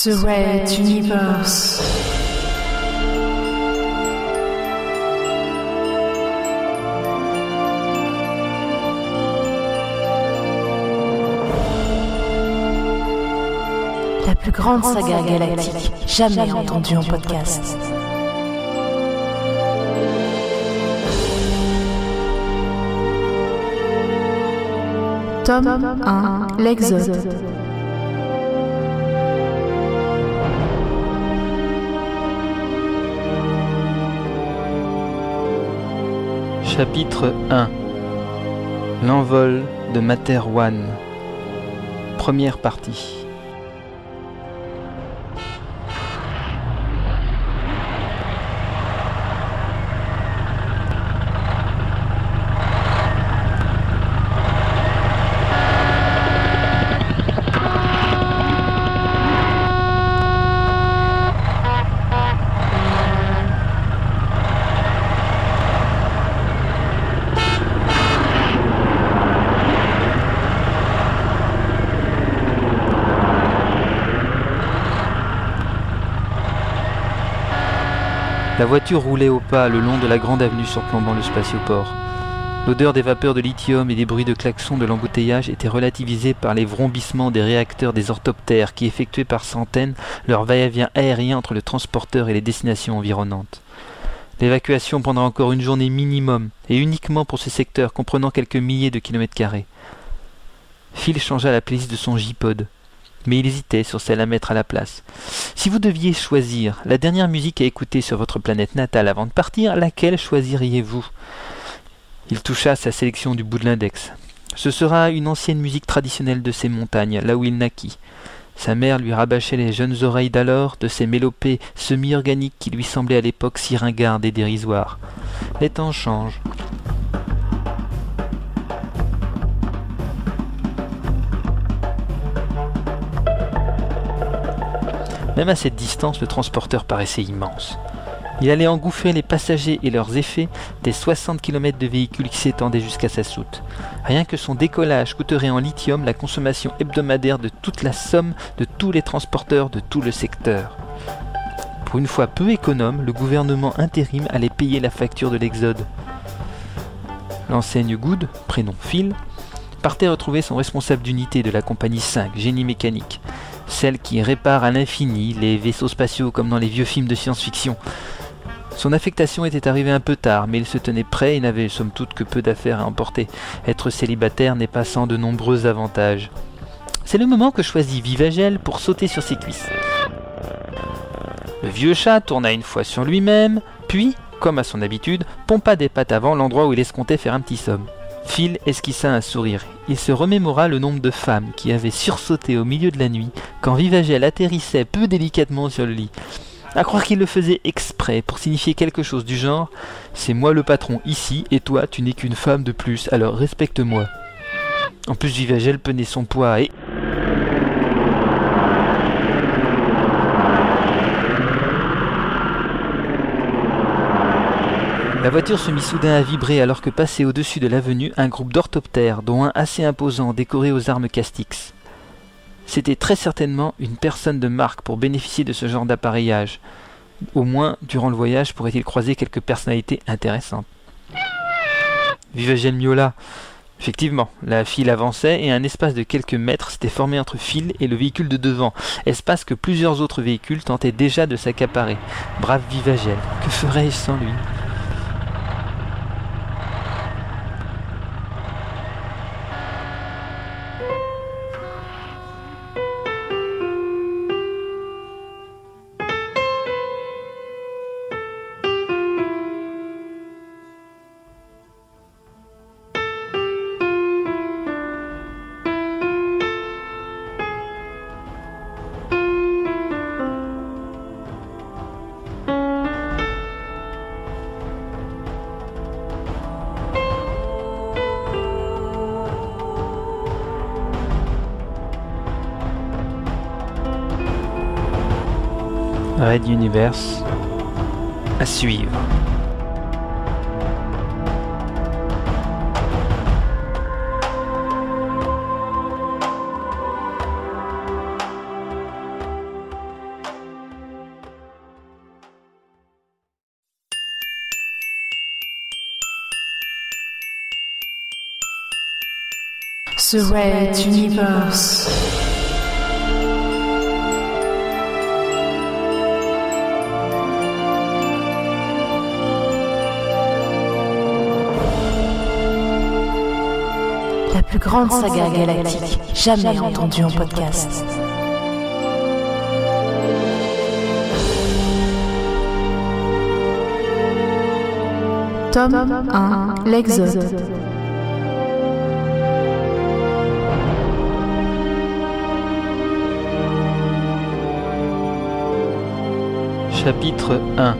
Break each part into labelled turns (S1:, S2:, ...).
S1: The Red Universe. La plus grande saga galactique jamais entendue en podcast. Tome 1, l'Exode.
S2: Chapitre 1. L'envol de Materwan. Première partie. La voiture roulait au pas le long de la grande avenue surplombant le spatioport. L'odeur des vapeurs de lithium et des bruits de klaxons de l'embouteillage étaient relativisés par les vrombissements des réacteurs des orthoptères qui effectuaient par centaines leur va-et-vient aérien entre le transporteur et les destinations environnantes. L'évacuation prendra encore une journée minimum, et uniquement pour ce secteur comprenant quelques milliers de kilomètres carrés. Phil changea la playlist de son J-Pod, mais il hésitait sur celle à mettre à la place. Si vous deviez choisir la dernière musique à écouter sur votre planète natale avant de partir, laquelle choisiriez-vous ? Il toucha sa sélection du bout de l'index. Ce sera une ancienne musique traditionnelle de ces montagnes, là où il naquit. Sa mère lui rabâchait les jeunes oreilles d'alors de ces mélopées semi-organiques qui lui semblaient à l'époque si ringardes et dérisoires. Les temps changent. Même à cette distance, le transporteur paraissait immense. Il allait engouffrer les passagers et leurs effets des 60 km de véhicules qui s'étendaient jusqu'à sa soute. Rien que son décollage coûterait en lithium la consommation hebdomadaire de toute la somme de tous les transporteurs de tout le secteur. Pour une fois peu économe, le gouvernement intérim allait payer la facture de l'Exode. L'enseigne Good, prénom Phil, partait retrouver son responsable d'unité de la compagnie 5, génie mécanique. Celle qui répare à l'infini les vaisseaux spatiaux comme dans les vieux films de science-fiction. Son affectation était arrivée un peu tard, mais il se tenait prêt et n'avait somme toute que peu d'affaires à emporter. Être célibataire n'est pas sans de nombreux avantages. C'est le moment que choisit Vivagel pour sauter sur ses cuisses. Le vieux chat tourna une fois sur lui-même, puis, comme à son habitude, pompa des pattes avant l'endroit où il escomptait faire un petit somme. Phil esquissa un sourire. Il se remémora le nombre de femmes qui avaient sursauté au milieu de la nuit quand Vivagel atterrissait peu délicatement sur le lit. À croire qu'il le faisait exprès pour signifier quelque chose du genre « C'est moi le patron ici et toi tu n'es qu'une femme de plus, alors respecte-moi ». En plus Vivagel penait son poids et... La voiture se mit soudain à vibrer alors que passait au-dessus de l'avenue un groupe d'orthoptères, dont un assez imposant décoré aux armes Castix. C'était très certainement une personne de marque pour bénéficier de ce genre d'appareillage. Au moins, durant le voyage, pourrait-il croiser quelques personnalités intéressantes. Vivagel miaula. Effectivement, la file avançait et un espace de quelques mètres s'était formé entre Phil et le véhicule de devant, espace que plusieurs autres véhicules tentaient déjà de s'accaparer. Brave Vivagel, que ferais-je sans lui ? Red Universe à suivre.
S1: The Red Universe. La plus grande saga galactique jamais entendue en podcast. Tome 1, l'Exode.
S2: Chapitre 1.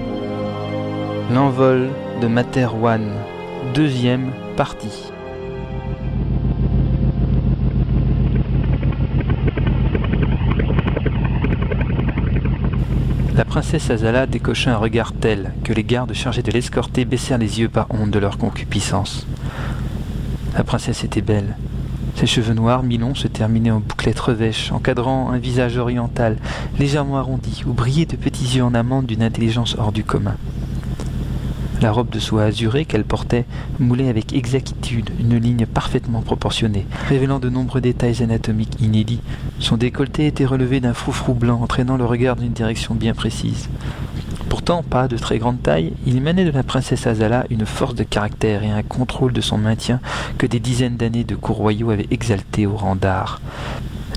S2: L'envol de Materwan. Deuxième partie. La princesse Azala décocha un regard tel que les gardes chargés de l'escorter baissèrent les yeux par honte de leur concupiscence. La princesse était belle. Ses cheveux noirs mi-longs se terminaient en bouclettes revêches, encadrant un visage oriental, légèrement arrondi, où brillaient de petits yeux en amande d'une intelligence hors du commun. La robe de soie azurée qu'elle portait moulait avec exactitude une ligne parfaitement proportionnée, révélant de nombreux détails anatomiques inédits. Son décolleté était relevé d'un froufrou blanc, entraînant le regard d'une direction bien précise. Pourtant, pas de très grande taille, il émanait de la princesse Azala une force de caractère et un contrôle de son maintien que des dizaines d'années de cours royaux avaient exalté au rang d'art.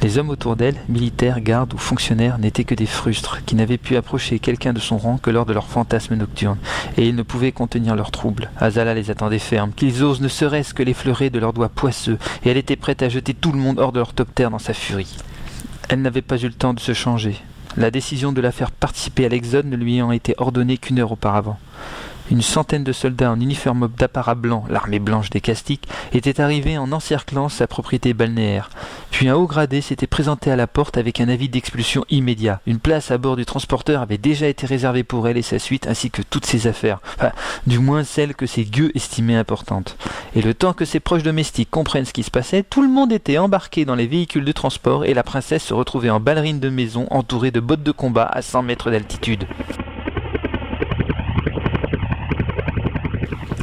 S2: Les hommes autour d'elle, militaires, gardes ou fonctionnaires, n'étaient que des frustres qui n'avaient pu approcher quelqu'un de son rang que lors de leurs fantasmes nocturnes, et ils ne pouvaient contenir leurs troubles. Azala les attendait fermes, qu'ils osent ne serait-ce que l'effleurer de leurs doigts poisseux, et elle était prête à jeter tout le monde hors de leur toptère dans sa furie. Elle n'avait pas eu le temps de se changer, la décision de la faire participer à l'exode ne lui ayant été ordonnée qu'une heure auparavant. Une centaine de soldats en uniforme d'apparat blanc, l'armée blanche des Castiques, étaient arrivés en encerclant sa propriété balnéaire. Puis un haut gradé s'était présenté à la porte avec un avis d'expulsion immédiat. Une place à bord du transporteur avait déjà été réservée pour elle et sa suite, ainsi que toutes ses affaires. Enfin, du moins celles que ses gueux estimaient importantes. Et le temps que ses proches domestiques comprennent ce qui se passait, tout le monde était embarqué dans les véhicules de transport et la princesse se retrouvait en ballerine de maison, entourée de bottes de combat à 100 mètres d'altitude.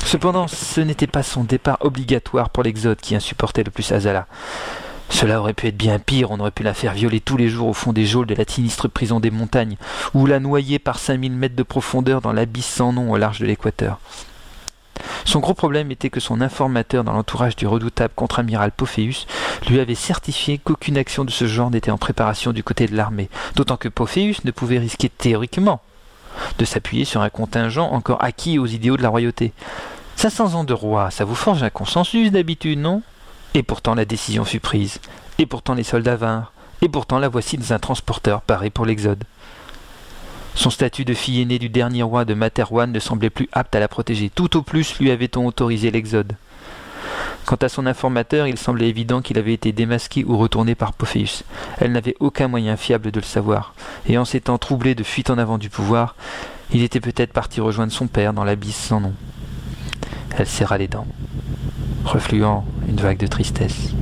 S2: Cependant, ce n'était pas son départ obligatoire pour l'exode qui insupportait le plus Azala. Cela aurait pu être bien pire, on aurait pu la faire violer tous les jours au fond des geôles de la sinistre prison des montagnes, ou la noyer par 5000 mètres de profondeur dans l'abysse sans nom au large de l'équateur. Son gros problème était que son informateur dans l'entourage du redoutable contre-amiral Pophéus lui avait certifié qu'aucune action de ce genre n'était en préparation du côté de l'armée, d'autant que Pophéus ne pouvait risquer théoriquement de s'appuyer sur un contingent encore acquis aux idéaux de la royauté. 500 ans de roi, ça vous forge un consensus d'habitude, non? Et pourtant la décision fut prise, et pourtant les soldats vinrent, et pourtant la voici dans un transporteur paré pour l'exode. Son statut de fille aînée du dernier roi de Materwan ne semblait plus apte à la protéger, tout au plus lui avait-on autorisé l'exode. Quant à son informateur, il semblait évident qu'il avait été démasqué ou retourné par Pophéus. Elle n'avait aucun moyen fiable de le savoir, et en s'étant troublé de fuite en avant du pouvoir, il était peut-être parti rejoindre son père dans l'abysse sans nom. Elle serra les dents, refluant une vague de tristesse.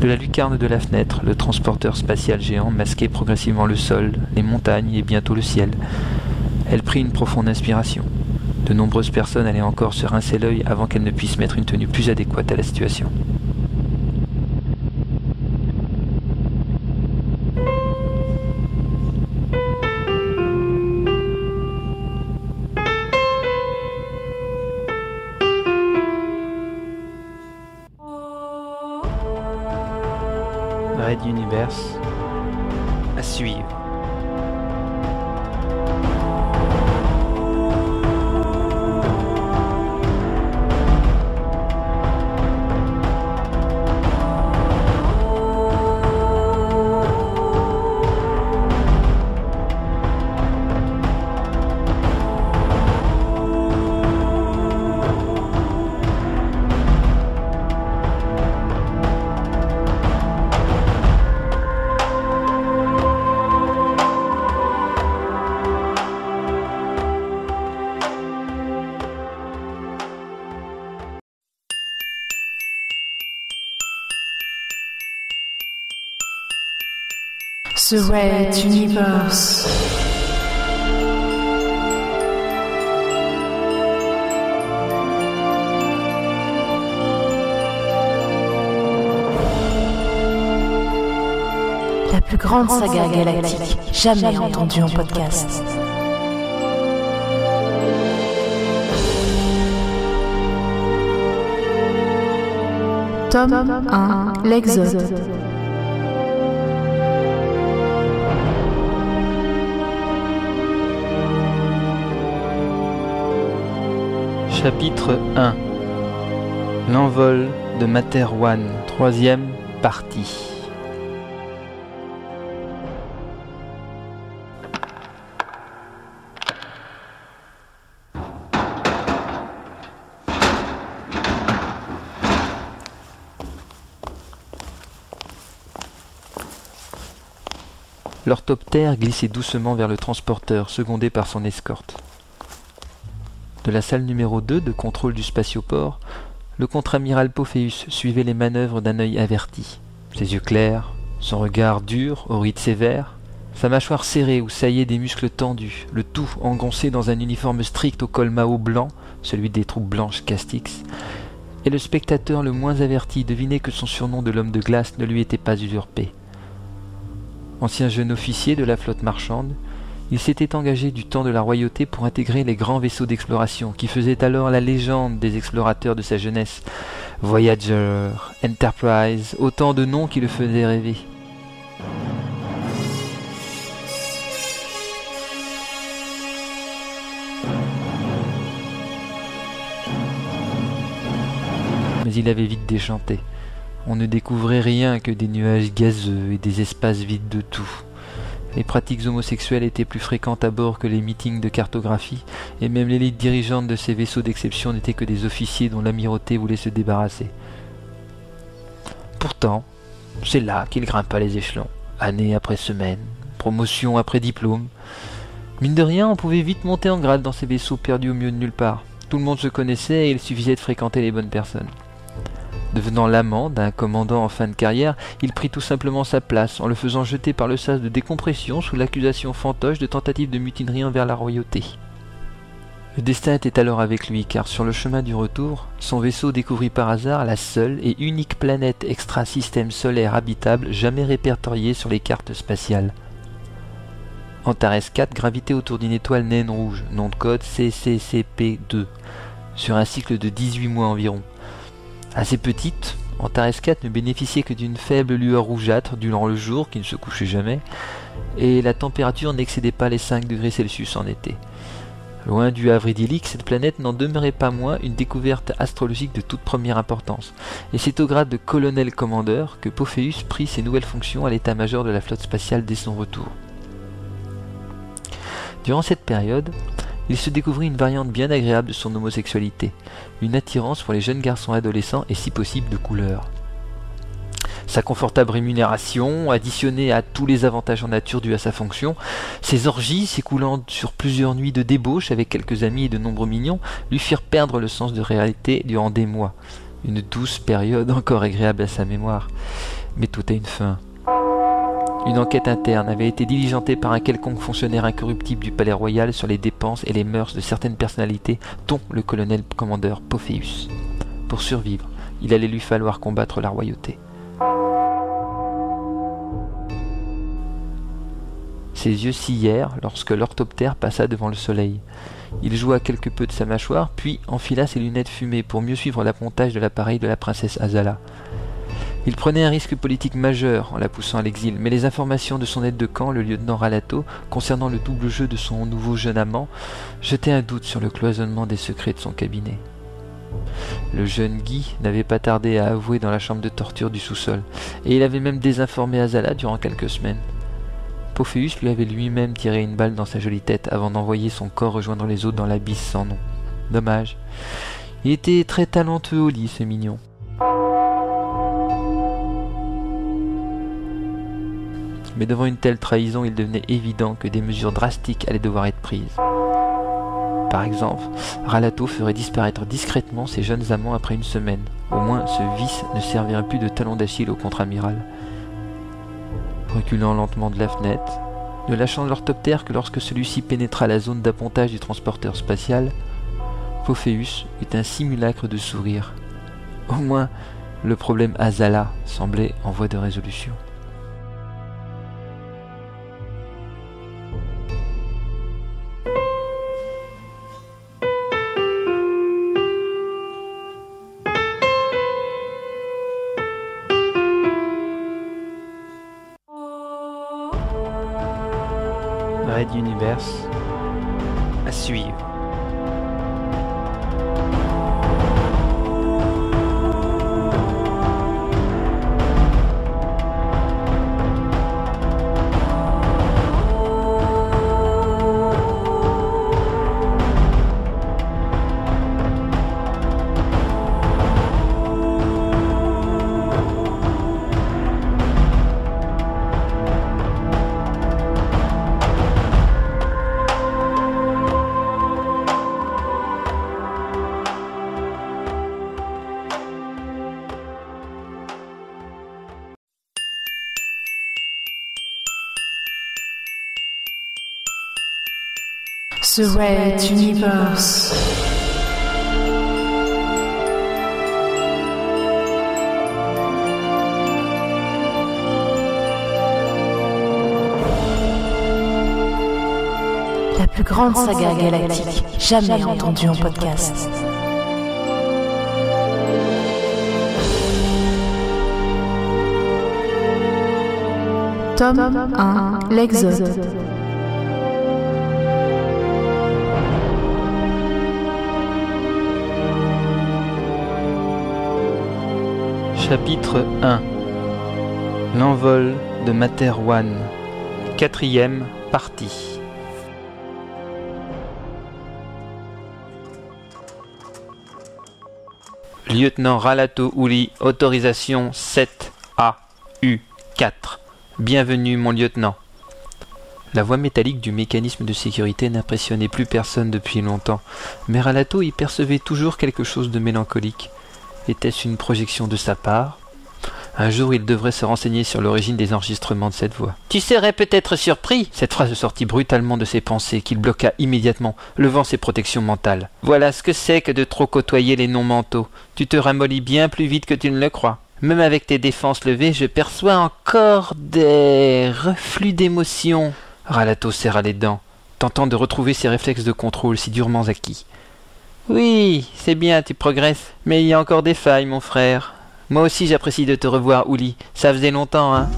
S2: De la lucarne de la fenêtre, le transporteur spatial géant masquait progressivement le sol, les montagnes et bientôt le ciel. Elle prit une profonde inspiration. De nombreuses personnes allaient encore se rincer l'œil avant qu'elle ne puisse mettre une tenue plus adéquate à la situation. Red Universe à suivre.
S1: The Red Universe. La plus grande saga galactique jamais entendue en podcast. Tome 1, l'Exode.
S2: Chapitre 1. L'envol de Materwan, 3e partie. L'orthoptère glissait doucement vers le transporteur, secondé par son escorte. De la salle numéro 2 de contrôle du spatioport, le contre-amiral Pophéus suivait les manœuvres d'un œil averti. Ses yeux clairs, son regard dur, au ride sévère, sa mâchoire serrée où saillaient des muscles tendus, le tout engoncé dans un uniforme strict au col Mao blanc, celui des troupes blanches Castix, et le spectateur le moins averti devinait que son surnom de l'homme de glace ne lui était pas usurpé. Ancien jeune officier de la flotte marchande, il s'était engagé du temps de la royauté pour intégrer les grands vaisseaux d'exploration qui faisaient alors la légende des explorateurs de sa jeunesse. Voyager, Enterprise, autant de noms qui le faisaient rêver. Mais il avait vite déchanté. On ne découvrait rien que des nuages gazeux et des espaces vides de tout. Les pratiques homosexuelles étaient plus fréquentes à bord que les meetings de cartographie, et même l'élite dirigeante de ces vaisseaux d'exception n'étaient que des officiers dont l'amirauté voulait se débarrasser. Pourtant, c'est là qu'il grimpa les échelons, année après semaine, promotion après diplôme. Mine de rien, on pouvait vite monter en grade dans ces vaisseaux perdus au milieu de nulle part. Tout le monde se connaissait et il suffisait de fréquenter les bonnes personnes. Devenant l'amant d'un commandant en fin de carrière, il prit tout simplement sa place en le faisant jeter par le sas de décompression sous l'accusation fantoche de tentative de mutinerie envers la royauté. Le destin était alors avec lui car sur le chemin du retour, son vaisseau découvrit par hasard la seule et unique planète extra-système solaire habitable jamais répertoriée sur les cartes spatiales. Antares 4 gravitait autour d'une étoile naine rouge, nom de code CCCP2, sur un cycle de 18 mois environ. Assez petite, Antares 4 ne bénéficiait que d'une faible lueur rougeâtre durant le jour qui ne se couchait jamais, et la température n'excédait pas les 5 degrés Celsius en été. Loin du havre idyllique, cette planète n'en demeurait pas moins une découverte astrologique de toute première importance, et c'est au grade de colonel-commandeur que Pophéus prit ses nouvelles fonctions à l'état-major de la flotte spatiale dès son retour. Durant cette période, il se découvrit une variante bien agréable de son homosexualité, une attirance pour les jeunes garçons adolescents et si possible de couleur. Sa confortable rémunération, additionnée à tous les avantages en nature dus à sa fonction, ses orgies s'écoulant sur plusieurs nuits de débauche avec quelques amis et de nombreux mignons, lui firent perdre le sens de réalité durant des mois. Une douce période encore agréable à sa mémoire. Mais tout a une fin. Une enquête interne avait été diligentée par un quelconque fonctionnaire incorruptible du palais royal sur les dépenses et les mœurs de certaines personnalités, dont le colonel-commandeur Pophéus. Pour survivre, il allait lui falloir combattre la royauté. Ses yeux sillèrent lorsque l'orthoptère passa devant le soleil. Il joua quelque peu de sa mâchoire, puis enfila ses lunettes fumées pour mieux suivre l'appontage de l'appareil de la princesse Azala. Il prenait un risque politique majeur en la poussant à l'exil, mais les informations de son aide de camp, le lieutenant Ralato, concernant le double jeu de son nouveau jeune amant, jetaient un doute sur le cloisonnement des secrets de son cabinet. Le jeune Guy n'avait pas tardé à avouer dans la chambre de torture du sous-sol, et il avait même désinformé Azala durant quelques semaines. Pophéus lui avait lui-même tiré une balle dans sa jolie tête avant d'envoyer son corps rejoindre les autres dans l'abysse sans nom. Dommage. Il était très talentueux au lit, ce mignon. Mais devant une telle trahison, il devenait évident que des mesures drastiques allaient devoir être prises. Par exemple, Ralato ferait disparaître discrètement ses jeunes amants après une semaine. Au moins, ce vice ne servirait plus de talon d'Achille au contre-amiral. reculant lentement de la fenêtre, ne lâchant l'orthoptère que lorsque celui-ci pénétra la zone d'appontage du transporteur spatial, Pophéus eut un simulacre de sourire. Au moins, le problème Azala semblait en voie de résolution. Red Universe à suivre.
S1: The Red Universe. La plus grande saga galactique jamais entendue en podcast. Tome 1, l'Exode.
S2: Chapitre 1. L'envol de Materwan. 4e partie. Lieutenant Ralato Uli, autorisation 7AU4. Bienvenue mon lieutenant. La voix métallique du mécanisme de sécurité n'impressionnait plus personne depuis longtemps, mais Ralato y percevait toujours quelque chose de mélancolique. Était-ce une projection de sa part? Un jour, il devrait se renseigner sur l'origine des enregistrements de cette voix. « Tu serais peut-être surpris !» Cette phrase sortit brutalement de ses pensées, qu'il bloqua immédiatement, levant ses protections mentales. « Voilà ce que c'est que de trop côtoyer les non-mentaux. Tu te ramollis bien plus vite que tu ne le crois. Même avec tes défenses levées, je perçois encore des reflux d'émotions. » Ralato serra les dents, tentant de retrouver ses réflexes de contrôle si durement acquis. « Oui, c'est bien, tu progresses, mais il y a encore des failles, mon frère. Moi aussi j'apprécie de te revoir, Uli. Ça faisait longtemps, hein ?»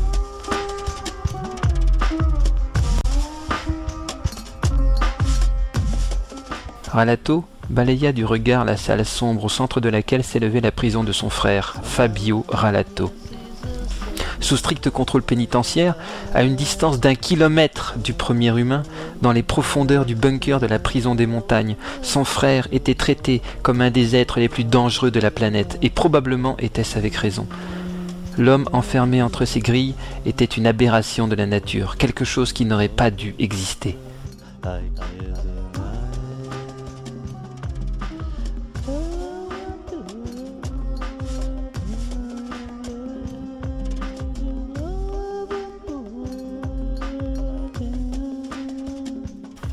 S2: Ralato balaya du regard la salle sombre au centre de laquelle s'élevait la prison de son frère, Fabio Ralato. Sous strict contrôle pénitentiaire, à une distance d'1 kilomètre du premier humain, dans les profondeurs du bunker de la prison des montagnes, son frère était traité comme un des êtres les plus dangereux de la planète, et probablement était-ce avec raison. L'homme enfermé entre ces grilles était une aberration de la nature, quelque chose qui n'aurait pas dû exister.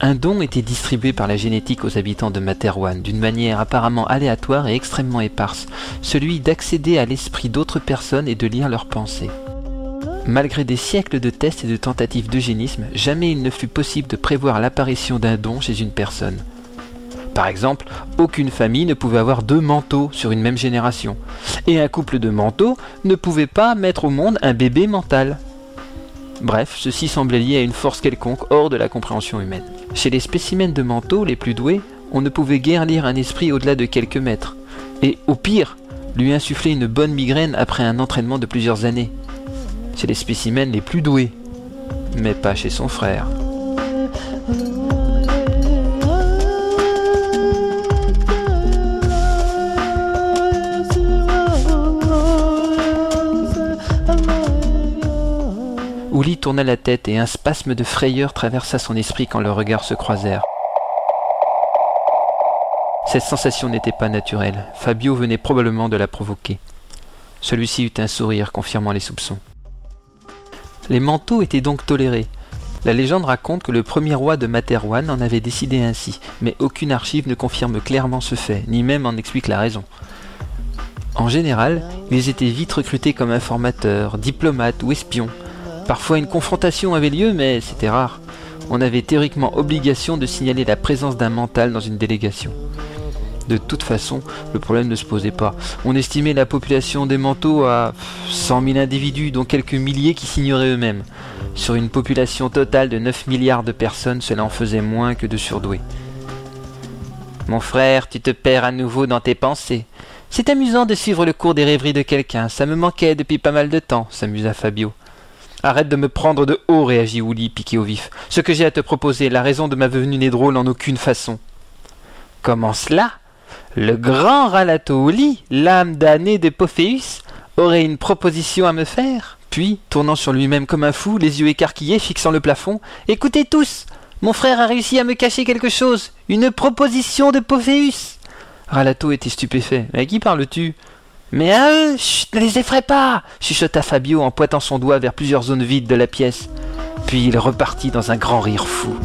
S2: Un don était distribué par la génétique aux habitants de Materwan d'une manière apparemment aléatoire et extrêmement éparse, celui d'accéder à l'esprit d'autres personnes et de lire leurs pensées. Malgré des siècles de tests et de tentatives d'eugénisme, jamais il ne fut possible de prévoir l'apparition d'un don chez une personne. Par exemple, aucune famille ne pouvait avoir 2 manteaux sur une même génération, et un couple de manteaux ne pouvait pas mettre au monde un bébé mental. Bref, ceci semblait lié à une force quelconque hors de la compréhension humaine. Chez les spécimens de manteaux les plus doués, on ne pouvait guère lire un esprit au-delà de quelques mètres, et au pire, lui insuffler une bonne migraine après un entraînement de plusieurs années. Chez les spécimens les plus doués, mais pas chez son frère. Uli tourna la tête et un spasme de frayeur traversa son esprit quand leurs regards se croisèrent. Cette sensation n'était pas naturelle. Fabio venait probablement de la provoquer. Celui-ci eut un sourire confirmant les soupçons. Les manteaux étaient donc tolérés. La légende raconte que le premier roi de Materwan en avait décidé ainsi, mais aucune archive ne confirme clairement ce fait, ni même en explique la raison. En général, ils étaient vite recrutés comme informateurs, diplomates ou espions. Parfois une confrontation avait lieu, mais c'était rare. On avait théoriquement obligation de signaler la présence d'un mental dans une délégation. De toute façon, le problème ne se posait pas. On estimait la population des manteaux à 100 000 individus, dont quelques milliers qui signeraient eux-mêmes. Sur une population totale de 9 milliards de personnes, cela en faisait moins que de surdoués. « Mon frère, tu te perds à nouveau dans tes pensées. C'est amusant de suivre le cours des rêveries de quelqu'un, ça me manquait depuis pas mal de temps, » s'amusa Fabio. « Arrête de me prendre de haut, réagit Willy, piqué au vif. Ce que j'ai à te proposer, la raison de ma venue n'est drôle en aucune façon. »« Comment cela ? Le grand Ralato-Uli, l'âme damnée de Pophéus, aurait une proposition à me faire ?» Puis, tournant sur lui-même comme un fou, les yeux écarquillés, fixant le plafond, « Écoutez tous, mon frère a réussi à me cacher quelque chose, une proposition de Pophéus !» Ralato était stupéfait. « Mais à qui parles-tu ?»« Mais à eux, chut, ne les effraie pas !» chuchota Fabio en pointant son doigt vers plusieurs zones vides de la pièce. Puis il repartit dans un grand rire fou.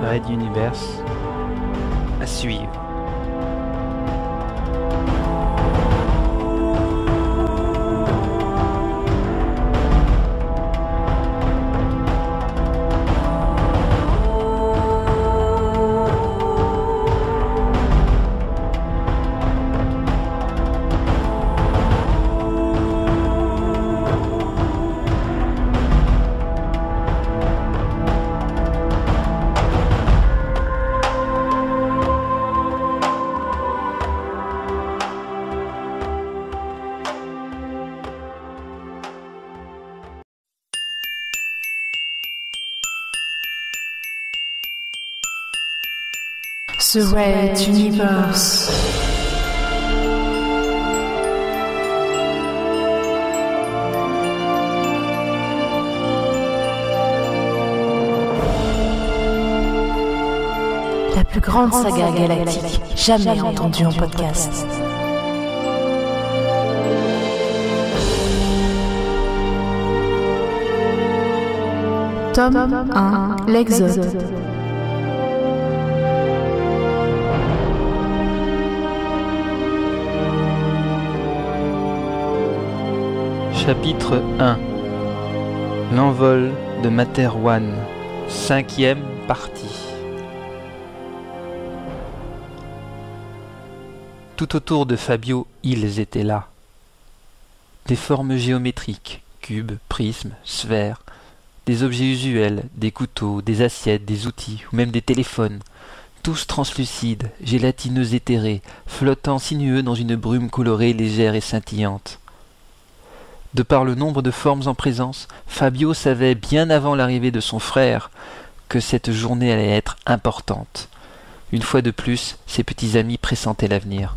S2: Red Universe à suivre.
S1: The Red Universe. La plus grande saga galactique jamais entendue en podcast. Tome 1, l'Exode.
S2: Chapitre 1. L'envol de Materwan. 5e partie. Tout autour de Fabio, ils étaient là. Des formes géométriques, cubes, prismes, sphères, des objets usuels, des couteaux, des assiettes, des outils, ou même des téléphones, tous translucides, gélatineux éthérés, flottant sinueux dans une brume colorée, légère et scintillante. De par le nombre de formes en présence, Fabio savait bien avant l'arrivée de son frère que cette journée allait être importante. Une fois de plus, ses petits amis pressentaient l'avenir.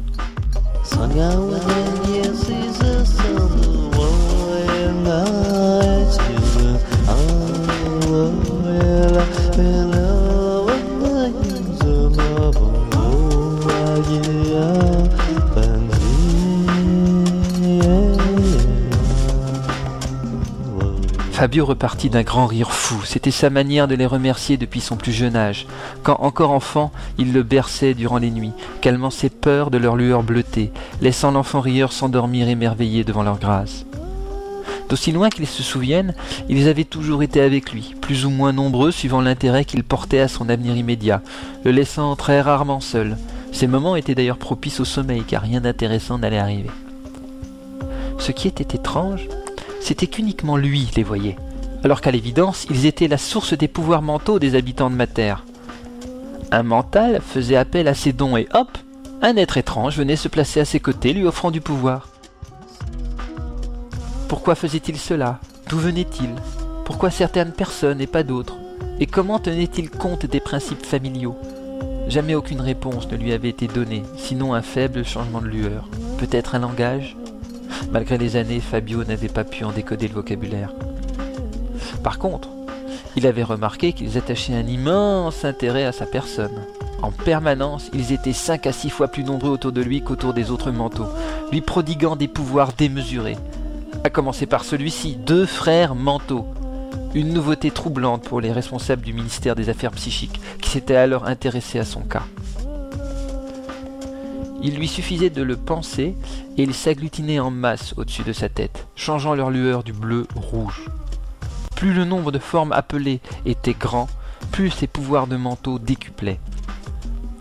S2: Fabio repartit d'un grand rire fou. C'était sa manière de les remercier depuis son plus jeune âge. Quand encore enfant, il le berçait durant les nuits, calmant ses peurs de leur lueur bleutée, laissant l'enfant rieur s'endormir émerveillé devant leur grâce. D'aussi loin qu'ils se souviennent, ils avaient toujours été avec lui, plus ou moins nombreux suivant l'intérêt qu'il portait à son avenir immédiat, le laissant très rarement seul. Ces moments étaient d'ailleurs propices au sommeil, car rien d'intéressant n'allait arriver. Ce qui était étrange, c'était qu'uniquement lui les voyait, alors qu'à l'évidence, ils étaient la source des pouvoirs mentaux des habitants de Mater. Un mental faisait appel à ses dons et hop, un être étrange venait se placer à ses côtés, lui offrant du pouvoir. Pourquoi faisait-il cela? D'où venait-il? Pourquoi certaines personnes et pas d'autres? Et comment tenait-il compte des principes familiaux? Jamais aucune réponse ne lui avait été donnée, sinon un faible changement de lueur. Peut-être un langage ? Malgré les années, Fabio n'avait pas pu en décoder le vocabulaire. Par contre, il avait remarqué qu'ils attachaient un immense intérêt à sa personne. En permanence, ils étaient 5 à 6 fois plus nombreux autour de lui qu'autour des autres manteaux, lui prodiguant des pouvoirs démesurés. À commencer par celui-ci, 2 frères manteaux. Une nouveauté troublante pour les responsables du ministère des Affaires psychiques, qui s'étaient alors intéressés à son cas. Il lui suffisait de le penser et ils s'agglutinaient en masse au-dessus de sa tête, changeant leur lueur du bleu au rouge. Plus le nombre de formes appelées était grand, plus ses pouvoirs de manteau décuplaient.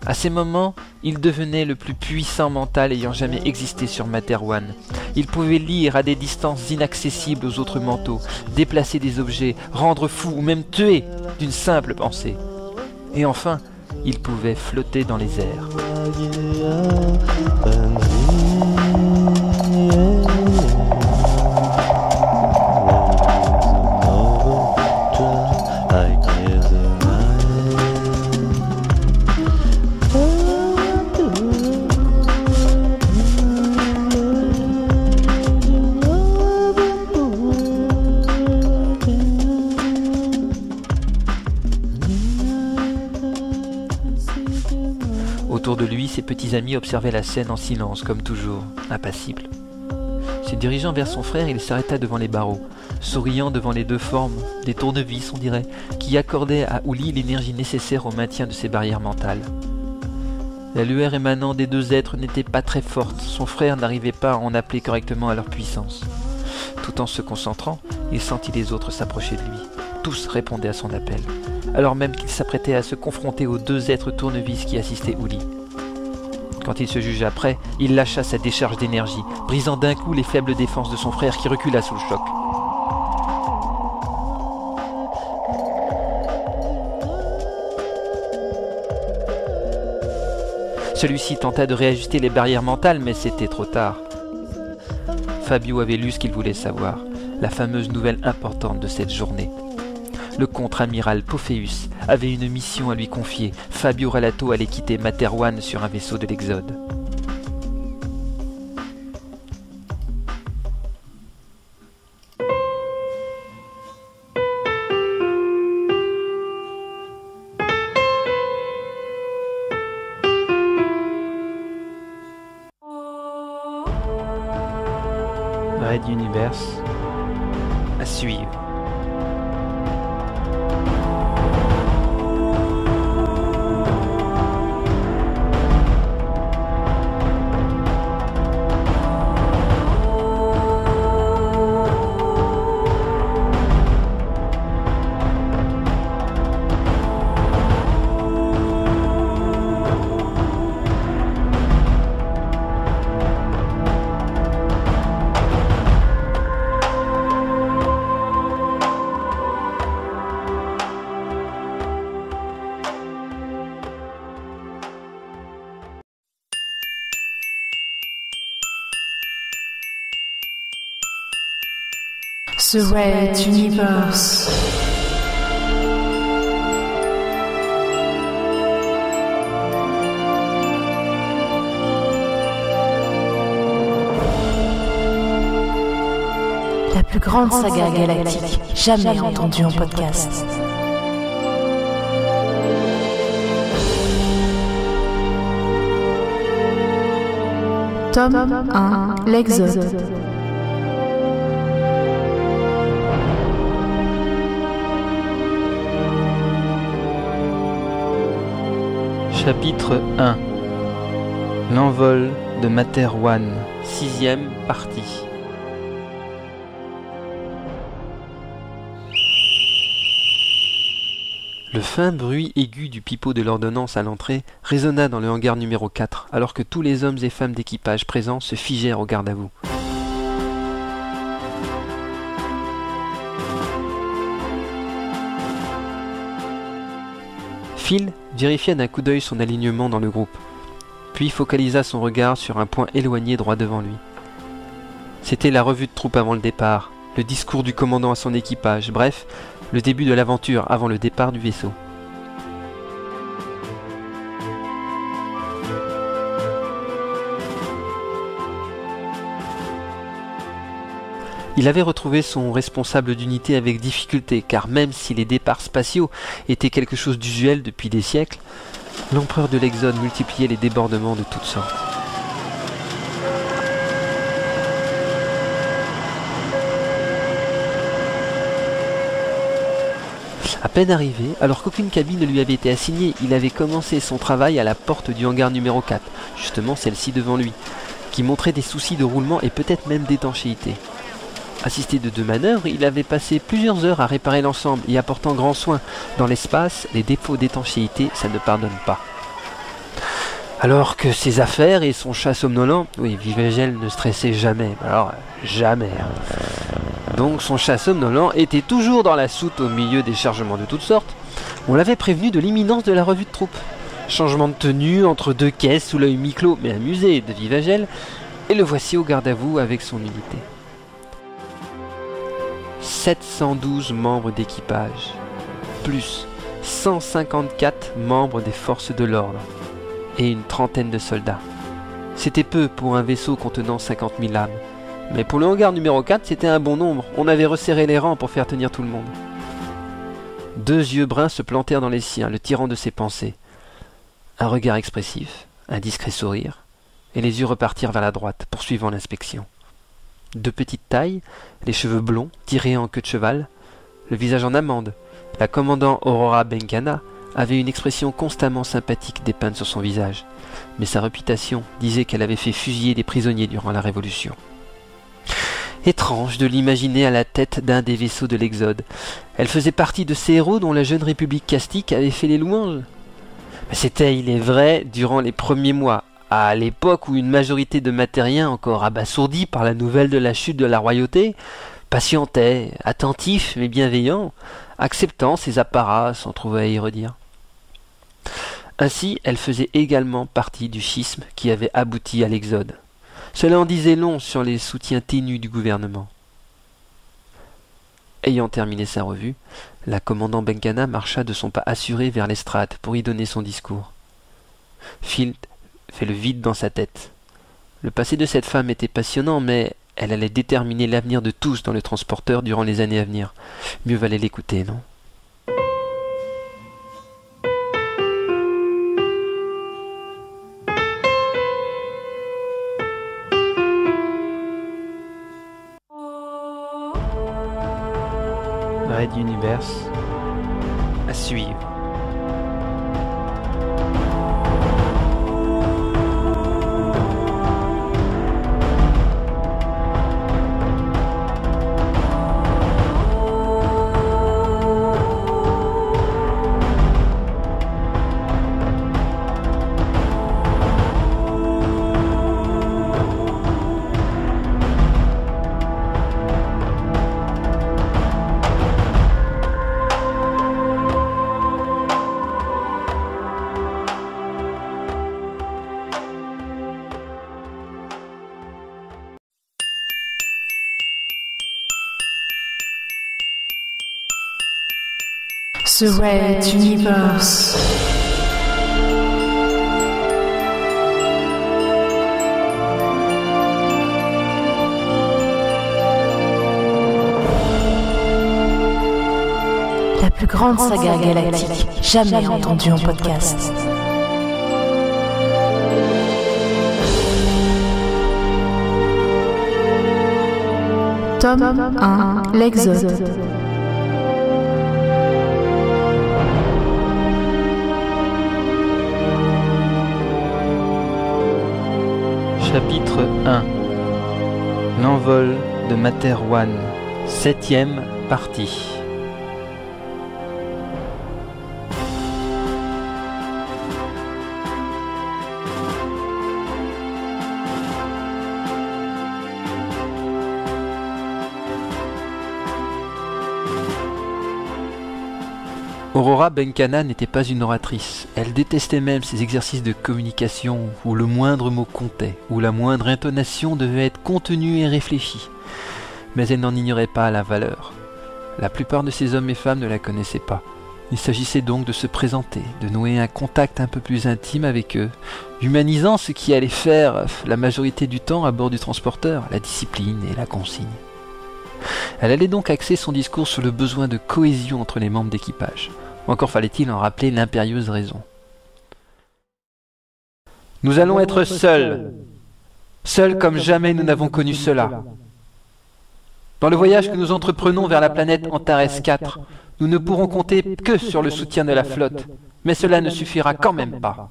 S2: À ces moments, il devenait le plus puissant mental ayant jamais existé sur Materwan. Il pouvait lire à des distances inaccessibles aux autres manteaux, déplacer des objets, rendre fou ou même tuer d'une simple pensée. Et enfin, il pouvait flotter dans les airs. Autour de lui, ses petits amis observaient la scène en silence, comme toujours, impassibles. Se dirigeant vers son frère, il s'arrêta devant les barreaux, souriant devant les 2 formes, des tournevis, on dirait, qui accordaient à Uli l'énergie nécessaire au maintien de ses barrières mentales. La lueur émanant des 2 êtres n'était pas très forte, son frère n'arrivait pas à en appeler correctement à leur puissance. Tout en se concentrant, il sentit les autres s'approcher de lui. Tous répondaient à son appel, alors même qu'il s'apprêtait à se confronter aux 2 êtres tournevis qui assistaient Uli. Quand il se jugea prêt, il lâcha sa décharge d'énergie, brisant d'un coup les faibles défenses de son frère qui recula sous le choc. Celui-ci tenta de réajuster les barrières mentales, mais c'était trop tard. Fabio avait lu ce qu'il voulait savoir, la fameuse nouvelle importante de cette journée. Le contre-amiral Pophéus avait une mission à lui confier. Fabio Ralato allait quitter Materwan sur un vaisseau de l'Exode. Red Universe à suivre.
S1: The Red Universe. La plus grande saga galactique jamais entendue en podcast. Tome 1, l'Exode.
S2: Chapitre 1. L'envol de Materwan, 6e partie. Le fin bruit aigu du pipeau de l'ordonnance à l'entrée résonna dans le hangar numéro 4, alors que tous les hommes et femmes d'équipage présents se figèrent au garde-à-vous. Phil vérifia d'un coup d'œil son alignement dans le groupe, puis focalisa son regard sur un point éloigné droit devant lui. C'était la revue de troupe avant le départ, le discours du commandant à son équipage, bref, le début de l'aventure avant le départ du vaisseau. Il avait retrouvé son responsable d'unité avec difficulté, car même si les départs spatiaux étaient quelque chose d'usuel depuis des siècles, l'empereur de l'Exode multipliait les débordements de toutes sortes. À peine arrivé, alors qu'aucune cabine ne lui avait été assignée, il avait commencé son travail à la porte du hangar numéro 4, justement celle-ci devant lui, qui montrait des soucis de roulement et peut-être même d'étanchéité. Assisté de 2 manœuvres, il avait passé plusieurs heures à réparer l'ensemble et apportant grand soin. Dans l'espace, les défauts d'étanchéité, ça ne pardonne pas. Alors que ses affaires et son chat somnolent, oui, Vivagel ne stressait jamais, alors jamais. Donc son chat somnolent était toujours dans la soute au milieu des chargements de toutes sortes. On l'avait prévenu de l'imminence de la revue de troupes. Changement de tenue entre 2 caisses sous l'œil mi-clos mais amusé de Vivagel, et le voici au garde à vous avec son unité. 712 membres d'équipage, plus 154 membres des forces de l'ordre, et une trentaine de soldats. C'était peu pour un vaisseau contenant 50 000 âmes. Mais pour le hangar numéro 4, c'était un bon nombre. On avait resserré les rangs pour faire tenir tout le monde. 2 yeux bruns se plantèrent dans les siens, le tirant de ses pensées. Un regard expressif, un discret sourire, et les yeux repartirent vers la droite, poursuivant l'inspection. De petite taille, les cheveux blonds, tirés en queue de cheval, le visage en amande. La commandant Aurora Benkana avait une expression constamment sympathique dépeinte sur son visage, mais sa réputation disait qu'elle avait fait fusiller des prisonniers durant la Révolution. Étrange de l'imaginer à la tête d'un des vaisseaux de l'Exode. Elle faisait partie de ces héros dont la jeune République castique avait fait les louanges. C'était, il est vrai, durant les premiers mois, à l'époque où une majorité de matériens, encore abasourdis par la nouvelle de la chute de la royauté, patientaient, attentifs mais bienveillants, acceptant ces apparats sans trouver à y redire. Ainsi, elle faisait également partie du schisme qui avait abouti à l'Exode. Cela en disait long sur les soutiens ténus du gouvernement. Ayant terminé sa revue, la commandant Benkana marcha de son pas assuré vers l'estrade pour y donner son discours. Phil fait le vide dans sa tête. Le passé de cette femme était passionnant, mais elle allait déterminer l'avenir de tous dans le transporteur durant les années à venir. Mieux valait l'écouter, non ? Red Universe à suivre.
S1: The Red Universe. La plus grande saga galactique jamais entendue en podcast. Tome 1, l'Exode.
S2: Chapitre 1. L'envol de Materwan. 7e partie. Aurora Benkana n'était pas une oratrice. Elle détestait même ces exercices de communication où le moindre mot comptait, où la moindre intonation devait être contenue et réfléchie. Mais elle n'en ignorait pas la valeur. La plupart de ces hommes et femmes ne la connaissaient pas. Il s'agissait donc de se présenter, de nouer un contact un peu plus intime avec eux, humanisant ce qui allait faire la majorité du temps à bord du transporteur, la discipline et la consigne. Elle allait donc axer son discours sur le besoin de cohésion entre les membres d'équipage. Encore fallait-il en rappeler l'impérieuse raison. Nous allons être seuls. Seuls comme jamais nous n'avons connu cela. Dans le voyage que nous entreprenons vers la planète Antares 4, nous ne pourrons compter que sur le soutien de la flotte, mais cela ne suffira quand même pas.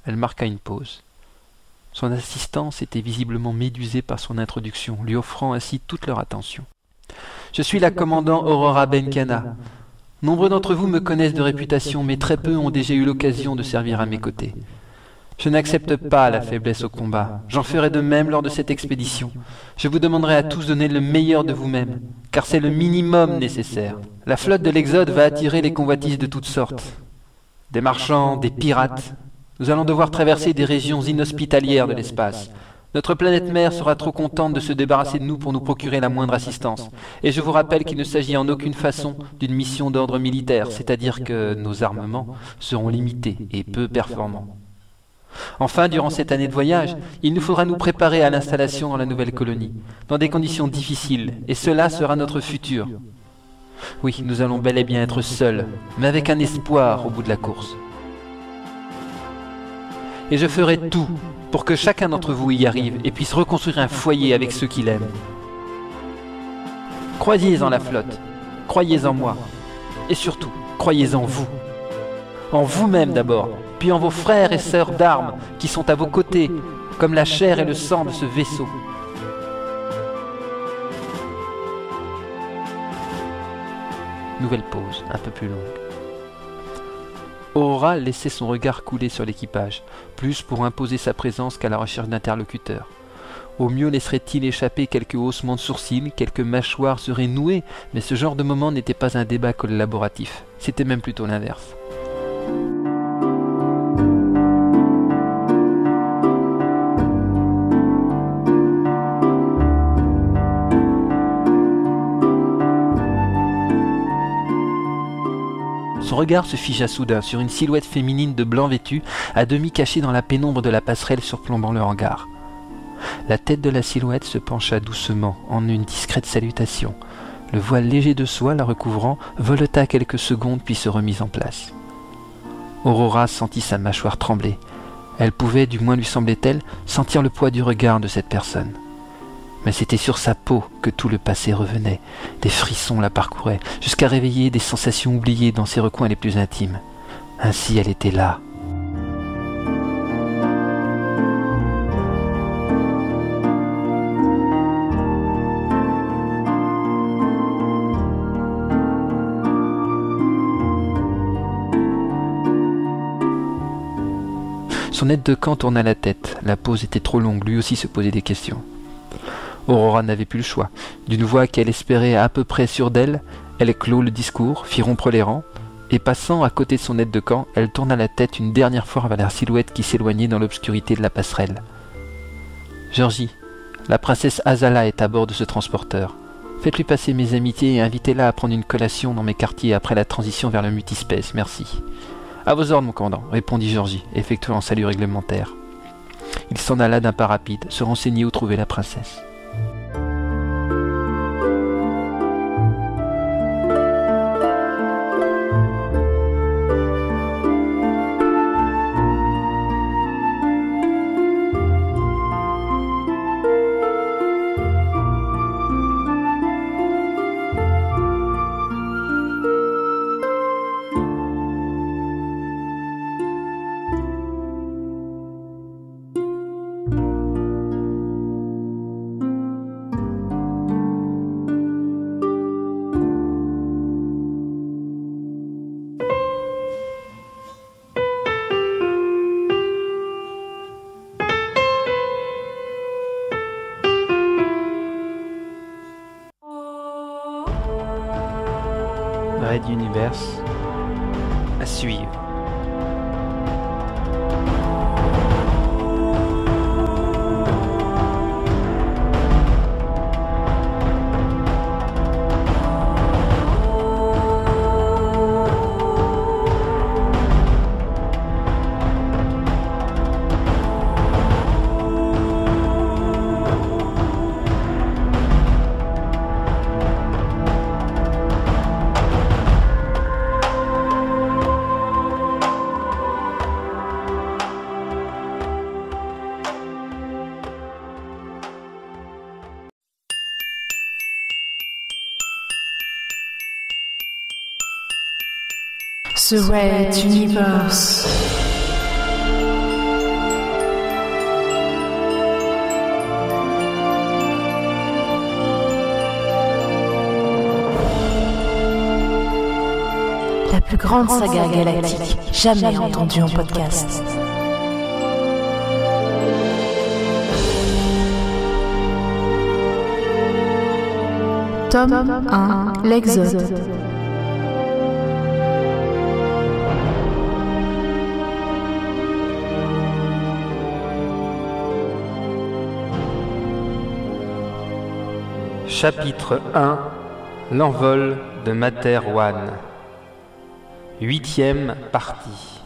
S2: Elle marqua une pause. Son assistance était visiblement médusée par son introduction, lui offrant ainsi toute leur attention. « Je suis la commandant Aurora Benkana. Nombreux d'entre vous me connaissent de réputation, mais très peu ont déjà eu l'occasion de servir à mes côtés. Je n'accepte pas la faiblesse au combat. J'en ferai de même lors de cette expédition. Je vous demanderai à tous de donner le meilleur de vous-même, car c'est le minimum nécessaire. La flotte de l'Exode va attirer les convoitises de toutes sortes. Des marchands, des pirates. Nous allons devoir traverser des régions inhospitalières de l'espace. Notre planète mère sera trop contente de se débarrasser de nous pour nous procurer la moindre assistance. Et je vous rappelle qu'il ne s'agit en aucune façon d'une mission d'ordre militaire, c'est-à-dire que nos armements seront limités et peu performants. Enfin, durant cette année de voyage, il nous faudra nous préparer à l'installation dans la nouvelle colonie, dans des conditions difficiles, et cela sera notre futur. Oui, nous allons bel et bien être seuls, mais avec un espoir au bout de la course. Et je ferai tout pour que chacun d'entre vous y arrive et puisse reconstruire un foyer avec ceux qu'il aime. Croyez en la flotte, croyez en moi, et surtout, croyez en vous. En vous-même d'abord, puis en vos frères et sœurs d'armes qui sont à vos côtés, comme la chair et le sang de ce vaisseau. Nouvelle pause, un peu plus longue. Aurora laissait son regard couler sur l'équipage, plus pour imposer sa présence qu'à la recherche d'interlocuteurs. Au mieux laisserait-il échapper quelques haussements de sourcils, quelques mâchoires seraient nouées, mais ce genre de moment n'était pas un débat collaboratif, c'était même plutôt l'inverse. Son regard se figea soudain sur une silhouette féminine de blanc vêtue, à demi cachée dans la pénombre de la passerelle surplombant le hangar. La tête de la silhouette se pencha doucement, en une discrète salutation. Le voile léger de soie la recouvrant voleta quelques secondes puis se remit en place. Aurora sentit sa mâchoire trembler. Elle pouvait, du moins lui semblait-elle, sentir le poids du regard de cette personne. Mais c'était sur sa peau que tout le passé revenait. Des frissons la parcouraient, jusqu'à réveiller des sensations oubliées dans ses recoins les plus intimes. Ainsi elle était là. Son aide de camp tourna la tête. La pause était trop longue, lui aussi se posait des questions. Aurora n'avait plus le choix. D'une voix qu'elle espérait à peu près sûre d'elle, elle clôt le discours, fit rompre les rangs, et passant à côté de son aide de camp, elle tourna la tête une dernière fois vers la silhouette qui s'éloignait dans l'obscurité de la passerelle. « Georgie, la princesse Azala est à bord de ce transporteur. Faites-lui passer mes amitiés et invitez-la à prendre une collation dans mes quartiers après la transition vers le multispèce, merci. »« À vos ordres, mon commandant, » répondit Georgie, effectuant un salut réglementaire. Il s'en alla d'un pas rapide, se renseigner où trouver la princesse. Red Universe à suivre.
S1: The Red Universe. La plus grande saga galactique jamais entendue en podcast. Tome 1, l'Exode.
S2: Chapitre 1. L'envol de Materwan. 8e partie.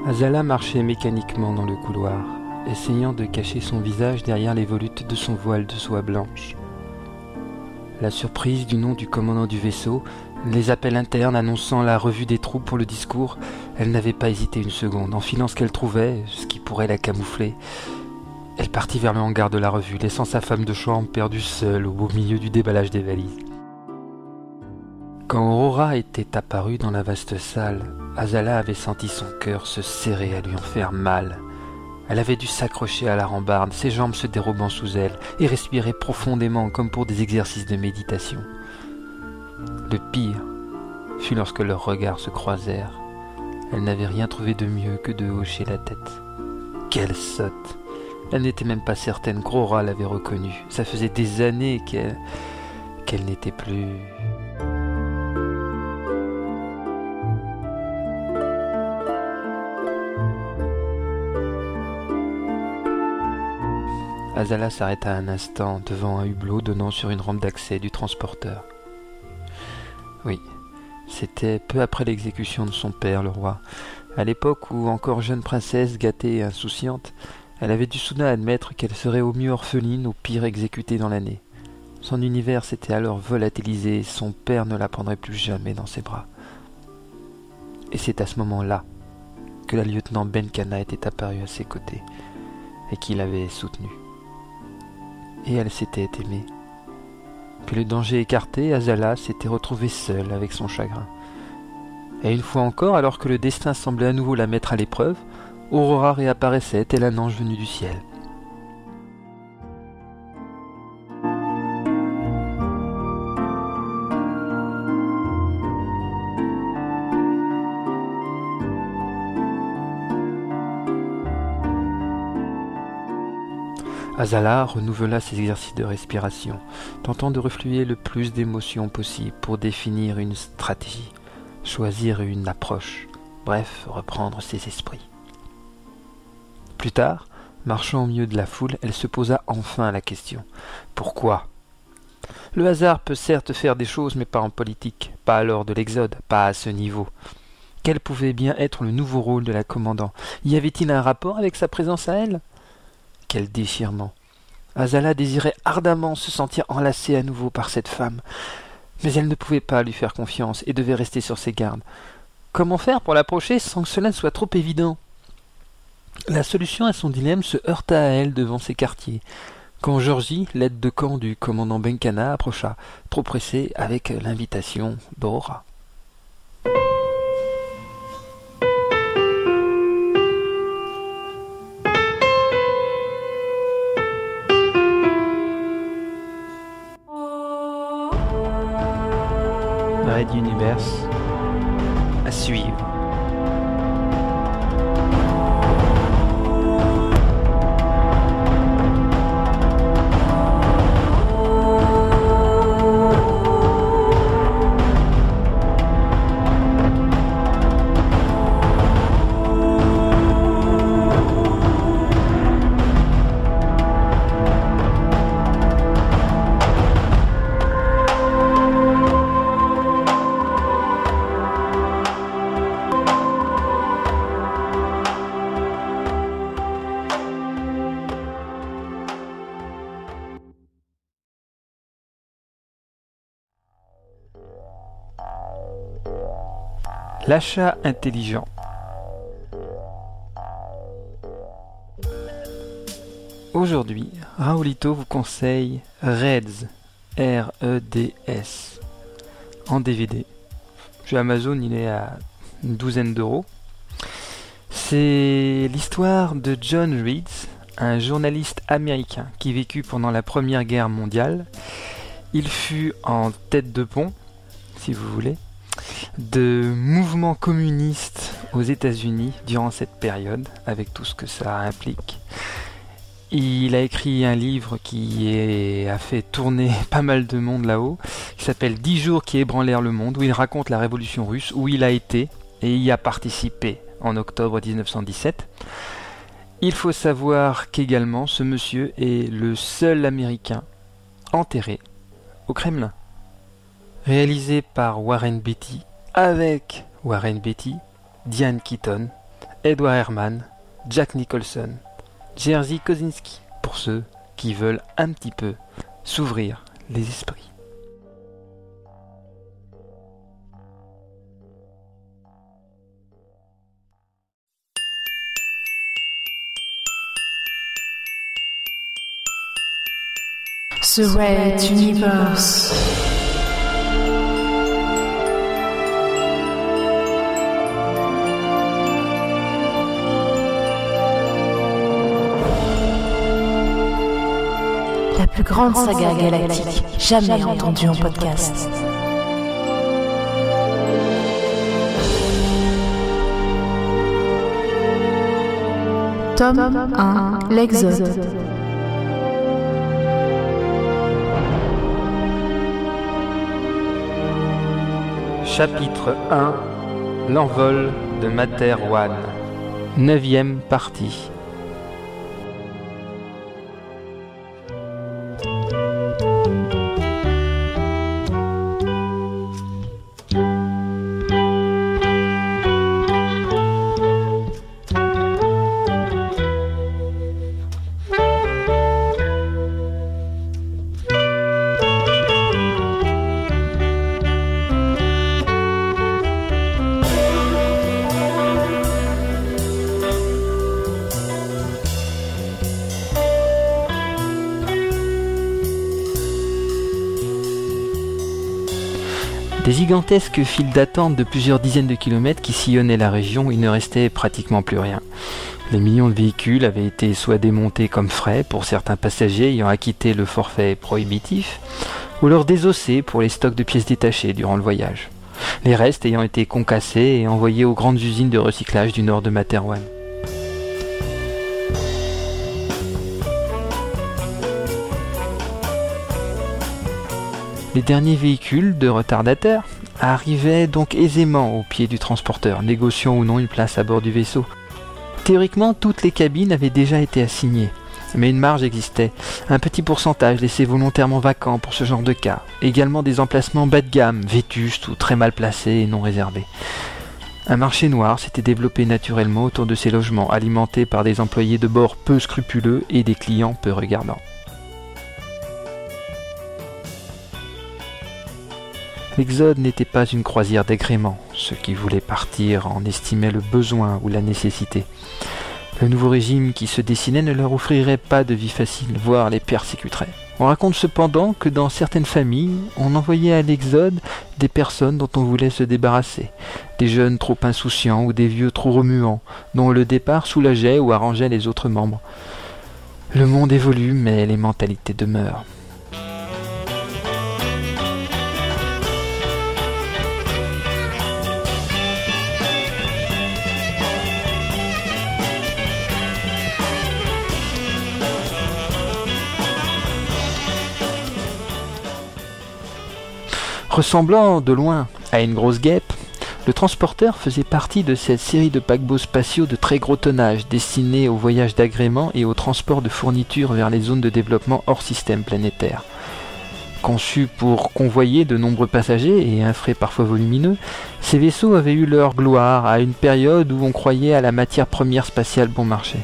S2: Azala marchait mécaniquement dans le couloir, essayant de cacher son visage derrière les volutes de son voile de soie blanche. La surprise du nom du commandant du vaisseau, les appels internes annonçant la revue des troupes pour le discours, elle n'avait pas hésité une seconde. Enfilant ce qu'elle trouvait, ce qui pourrait la camoufler, elle partit vers le hangar de la revue, laissant sa femme de chambre perdue seule au beau milieu du déballage des valises. Quand Aurora était apparue dans la vaste salle, Azala avait senti son cœur se serrer à lui en faire mal. Elle avait dû s'accrocher à la rambarde, ses jambes se dérobant sous elle, et respirer profondément comme pour des exercices de méditation. Le pire fut lorsque leurs regards se croisèrent. Elle n'avait rien trouvé de mieux que de hocher la tête. Quelle sotte! Elle n'était même pas certaine qu'Aurora l'avait reconnue. Ça faisait des années qu'elle n'était plus... Azala s'arrêta un instant devant un hublot donnant sur une rampe d'accès du transporteur. Oui, c'était peu après l'exécution de son père, le roi. À l'époque où, encore jeune princesse gâtée et insouciante, elle avait dû soudain admettre qu'elle serait au mieux orpheline, au pire exécutée dans l'année. Son univers s'était alors volatilisé et son père ne la prendrait plus jamais dans ses bras. Et c'est à ce moment-là que la lieutenant Benkana était apparue à ses côtés et qui l'avait soutenue. Et elle s'était aimée. Puis le danger écarté, Azala s'était retrouvée seule avec son chagrin. Et une fois encore, alors que le destin semblait à nouveau la mettre à l'épreuve, Aurora réapparaissait, tel un ange venu du ciel. Azala renouvela ses exercices de respiration, tentant de refluer le plus d'émotions possible pour définir une stratégie, choisir une approche, bref, reprendre ses esprits. Plus tard, marchant au milieu de la foule, elle se posa enfin la question. Pourquoi ? Le hasard peut certes faire des choses, mais pas en politique, pas à l'heure de l'Exode, pas à ce niveau. Quel pouvait bien être le nouveau rôle de la commandant ? Y avait-il un rapport avec sa présence à elle ? Quel déchirement! Azala désirait ardemment se sentir enlacée à nouveau par cette femme, mais elle ne pouvait pas lui faire confiance et devait rester sur ses gardes. Comment faire pour l'approcher sans que cela ne soit trop évident? La solution à son dilemme se heurta à elle devant ses quartiers, quand Georgie, l'aide de camp du commandant Benkana, approcha, trop pressée avec l'invitation d'Aurora. Red Universe à suivre. L'achat intelligent. Aujourd'hui, Raoulito vous conseille Reds, R-E-D-S, en DVD. Chez Amazon, il est à une douzaine d'euros. C'est l'histoire de John Reeds, un journaliste américain qui vécut pendant la Première Guerre mondiale. Il fut en tête de pont, si vous voulez, de mouvements communistes aux États-Unis durant cette période, avec tout ce que ça implique. Il a écrit un livre qui a fait tourner pas mal de monde là-haut, qui s'appelle 10 jours qui ébranlèrent le monde, où il raconte la révolution russe, où il a été et y a participé en octobre 1917. Il faut savoir qu'également ce monsieur est le seul Américain enterré au Kremlin. Réalisé par Warren Beatty, avec Warren Beatty, Diane Keaton, Edward Herrmann, Jack Nicholson, Jerzy Kosinski, pour ceux qui veulent un petit peu s'ouvrir les esprits.
S1: The Red Universe. La plus grande saga galactique jamais entendue en podcast. Tome 1, l'Exode.
S2: Chapitre 1. L'envol de Materwan. 9e partie. Des gigantesques files d'attente de plusieurs dizaines de kilomètres qui sillonnaient la région où il ne restait pratiquement plus rien. Les millions de véhicules avaient été soit démontés comme frais pour certains passagers ayant acquitté le forfait prohibitif, ou alors désossés pour les stocks de pièces détachées durant le voyage. Les restes ayant été concassés et envoyés aux grandes usines de recyclage du nord de Materwan. Les derniers véhicules de retardataires arrivaient donc aisément au pied du transporteur, négociant ou non une place à bord du vaisseau. Théoriquement, toutes les cabines avaient déjà été assignées, mais une marge existait, un petit pourcentage laissé volontairement vacant pour ce genre de cas, également des emplacements bas de gamme, vétustes ou très mal placés et non réservés. Un marché noir s'était développé naturellement autour de ces logements, alimentés par des employés de bord peu scrupuleux et des clients peu regardants. L'Exode n'était pas une croisière d'agrément. Ceux qui voulaient partir en estimaient le besoin ou la nécessité. Le nouveau régime qui se dessinait ne leur offrirait pas de vie facile, voire les persécuterait. On raconte cependant que dans certaines familles, on envoyait à l'Exode des personnes dont on voulait se débarrasser, des jeunes trop insouciants ou des vieux trop remuants, dont le départ soulageait ou arrangeait les autres membres. Le monde évolue, mais les mentalités demeurent. Ressemblant de loin à une grosse guêpe, le transporteur faisait partie de cette série de paquebots spatiaux de très gros tonnage destinés au voyage d'agrément et au transport de fournitures vers les zones de développement hors système planétaire. Conçus pour convoyer de nombreux passagers et un fret parfois volumineux, ces vaisseaux avaient eu leur gloire à une période où on croyait à la matière première spatiale bon marché.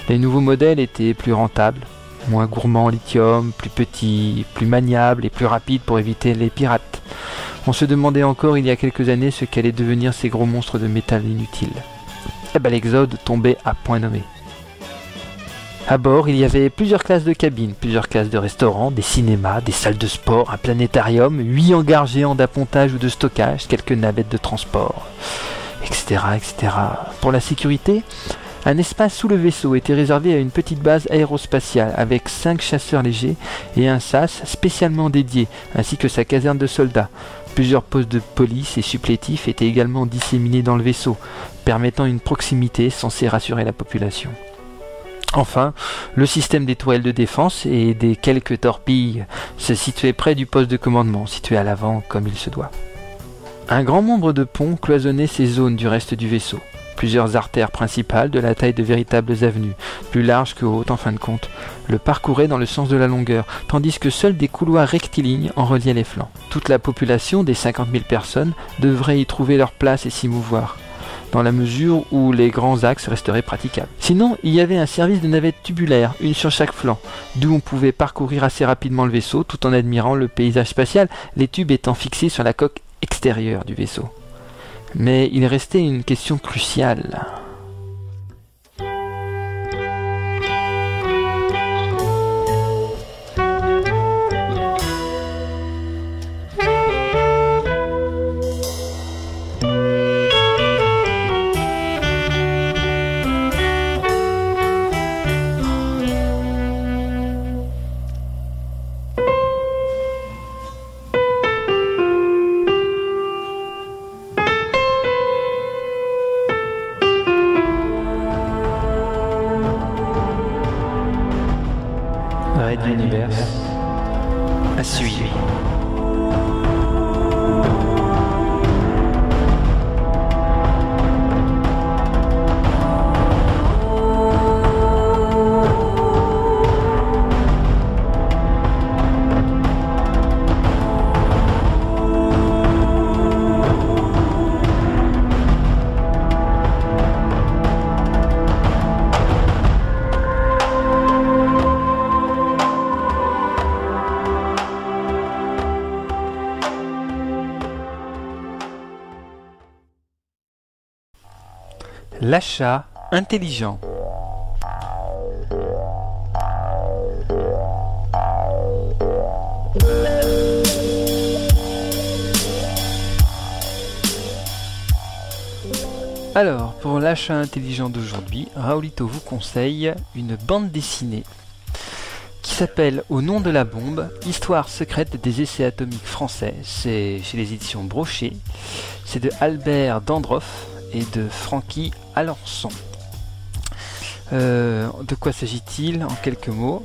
S2: Les nouveaux modèles étaient plus rentables, moins gourmands en lithium, plus petits, plus maniables et plus rapides pour éviter les pirates. On se demandait encore il y a quelques années ce qu'allaient devenir ces gros monstres de métal inutiles. Et ben l'exode tombait à point nommé. À bord, il y avait plusieurs classes de cabines, plusieurs classes de restaurants, des cinémas, des salles de sport, un planétarium, 8 hangars géants d'appontage ou de stockage, quelques navettes de transport, etc., etc. Pour la sécurité, un espace sous le vaisseau était réservé à une petite base aérospatiale avec 5 chasseurs légers et un SAS spécialement dédié, ainsi que sa caserne de soldats. Plusieurs postes de police et supplétifs étaient également disséminés dans le vaisseau, permettant une proximité censée rassurer la population. Enfin, le système des tourelles de défense et des quelques torpilles se situait près du poste de commandement, situé à l'avant comme il se doit. Un grand nombre de ponts cloisonnaient ces zones du reste du vaisseau. Plusieurs artères principales de la taille de véritables avenues, plus larges que hautes en fin de compte, le parcouraient dans le sens de la longueur, tandis que seuls des couloirs rectilignes en reliaient les flancs. Toute la population des 50 000 personnes devrait y trouver leur place et s'y mouvoir, dans la mesure où les grands axes resteraient praticables. Sinon, il y avait un service de navettes tubulaires, une sur chaque flanc, d'où on pouvait parcourir assez rapidement le vaisseau tout en admirant le paysage spatial, les tubes étant fixés sur la coque extérieure du vaisseau. Mais il restait une question cruciale. Red Universe à suivre. L'achat intelligent. Alors, pour l'achat intelligent d'aujourd'hui, Raoulito vous conseille une bande dessinée qui s'appelle Au nom de la bombe, histoire secrète des essais atomiques français. C'est chez les éditions Brochet. C'est de Albert Dandroff et de Francky Alençon. De quoi s'agit-il en quelques mots?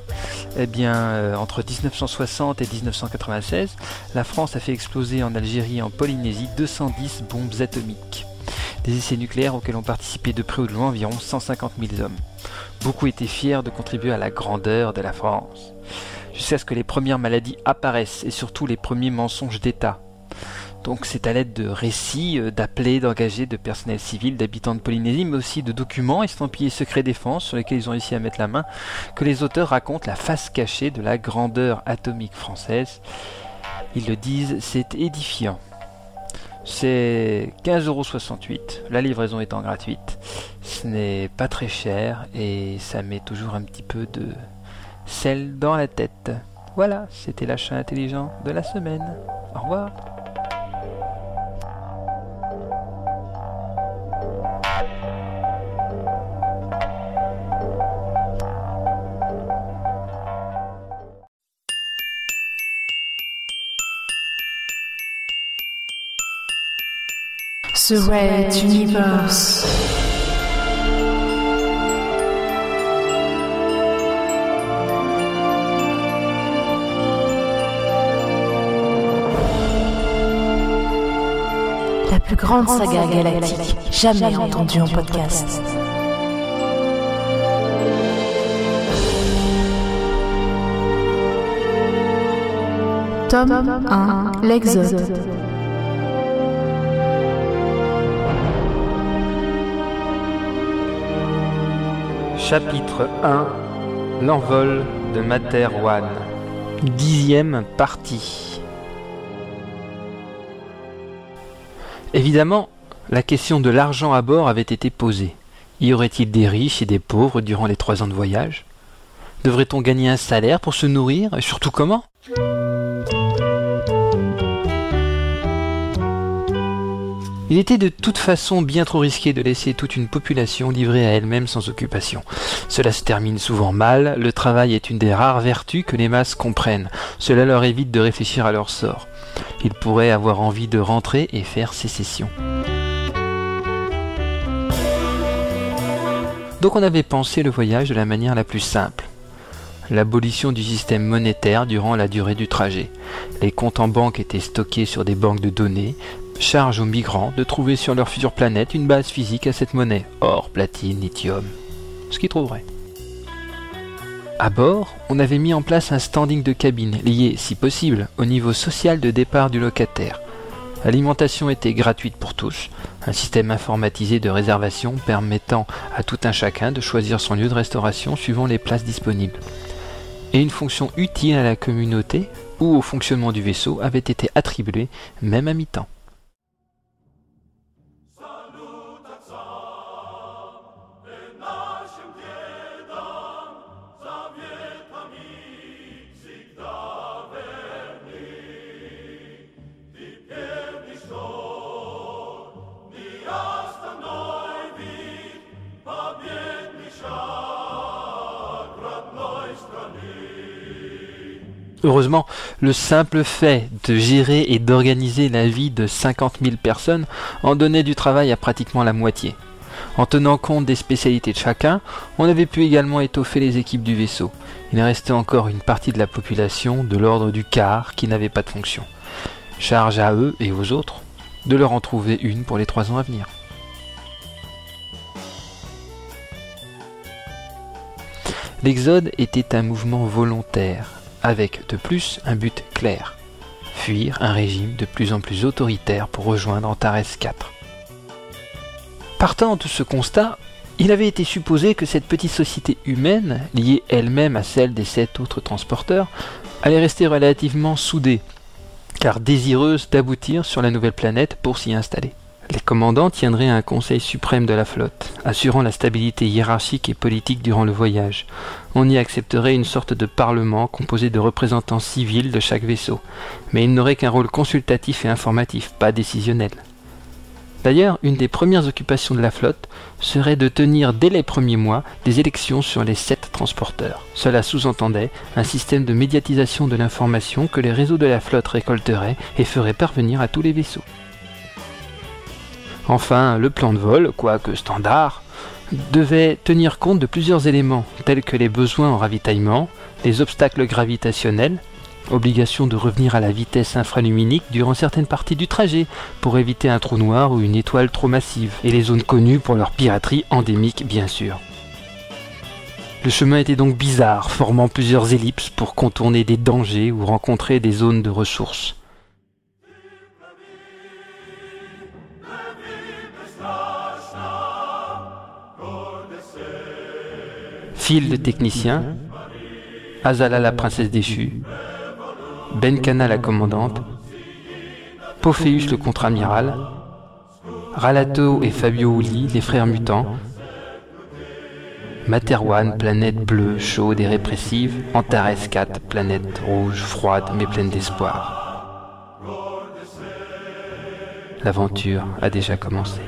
S2: Eh bien, entre 1960 et 1996, la France a fait exploser en Algérie et en Polynésie 210 bombes atomiques. Des essais nucléaires auxquels ont participé de près ou de loin environ 150 000 hommes. Beaucoup étaient fiers de contribuer à la grandeur de la France, jusqu'à ce que les premières maladies apparaissent et surtout les premiers mensonges d'État. Donc c'est à l'aide de récits, d'appelés, d'engagés, de personnel civil, d'habitants de Polynésie, mais aussi de documents estampillés secret défense sur lesquels ils ont réussi à mettre la main, que les auteurs racontent la face cachée de la grandeur atomique française. Ils le disent, c'est édifiant. C'est 15,68 €, la livraison étant gratuite. Ce n'est pas très cher et ça met toujours un petit peu de sel dans la tête. Voilà, c'était l'achat intelligent de la semaine. Au revoir.
S1: The Red Universe. La plus grande saga galactique jamais entendue en podcast. Tome 1, l'Exode.
S2: Chapitre 1, l'envol de Materwan. 10e partie. Évidemment, la question de l'argent à bord avait été posée. Y aurait-il des riches et des pauvres durant les 3 ans de voyage? Devrait-on gagner un salaire pour se nourrir, et surtout comment? Il était de toute façon bien trop risqué de laisser toute une population livrée à elle-même sans occupation. Cela se termine souvent mal, le travail est une des rares vertus que les masses comprennent. Cela leur évite de réfléchir à leur sort. Ils pourraient avoir envie de rentrer et faire sécession. Donc on avait pensé le voyage de la manière la plus simple. L'abolition du système monétaire durant la durée du trajet. Les comptes en banque étaient stockés sur des banques de données. Charge aux migrants de trouver sur leur future planète une base physique à cette monnaie, or, platine, lithium, ce qu'ils trouveraient. À bord, on avait mis en place un standing de cabine lié, si possible, au niveau social de départ du locataire. L'alimentation était gratuite pour tous, un système informatisé de réservation permettant à tout un chacun de choisir son lieu de restauration suivant les places disponibles. Et une fonction utile à la communauté ou au fonctionnement du vaisseau avait été attribuée, même à mi-temps. Heureusement, le simple fait de gérer et d'organiser la vie de 50 000 personnes en donnait du travail à pratiquement la moitié. En tenant compte des spécialités de chacun, on avait pu également étoffer les équipes du vaisseau. Il restait encore une partie de la population de l'ordre du quart qui n'avait pas de fonction. Charge à eux et aux autres de leur en trouver une pour les 3 ans à venir. L'exode était un mouvement volontaire, avec de plus un but clair, fuir un régime de plus en plus autoritaire pour rejoindre Antares 4. Partant de ce constat, il avait été supposé que cette petite société humaine, liée elle-même à celle des 7 autres transporteurs, allait rester relativement soudée, car désireuse d'aboutir sur la nouvelle planète pour s'y installer. Les commandants tiendraient un conseil suprême de la flotte, assurant la stabilité hiérarchique et politique durant le voyage. On y accepterait une sorte de parlement composé de représentants civils de chaque vaisseau, mais il n'aurait qu'un rôle consultatif et informatif, pas décisionnel. D'ailleurs, une des premières occupations de la flotte serait de tenir dès les premiers mois des élections sur les 7 transporteurs. Cela sous-entendait un système de médiatisation de l'information que les réseaux de la flotte récolteraient et feraient parvenir à tous les vaisseaux. Enfin, le plan de vol, quoique standard, devait tenir compte de plusieurs éléments, tels que les besoins en ravitaillement, les obstacles gravitationnels, obligation de revenir à la vitesse infraluminique durant certaines parties du trajet pour éviter un trou noir ou une étoile trop massive, et les zones connues pour leur piraterie endémique bien sûr. Le chemin était donc bizarre, formant plusieurs ellipses pour contourner des dangers ou rencontrer des zones de ressources. Phil le technicien, Azala la princesse déchue, Benkana la commandante, Pophéus le contre-amiral, Ralato et Fabio Uli les frères mutants, Materwan, planète bleue, chaude et répressive, Antares 4, planète rouge, froide mais pleine d'espoir. L'aventure a déjà commencé.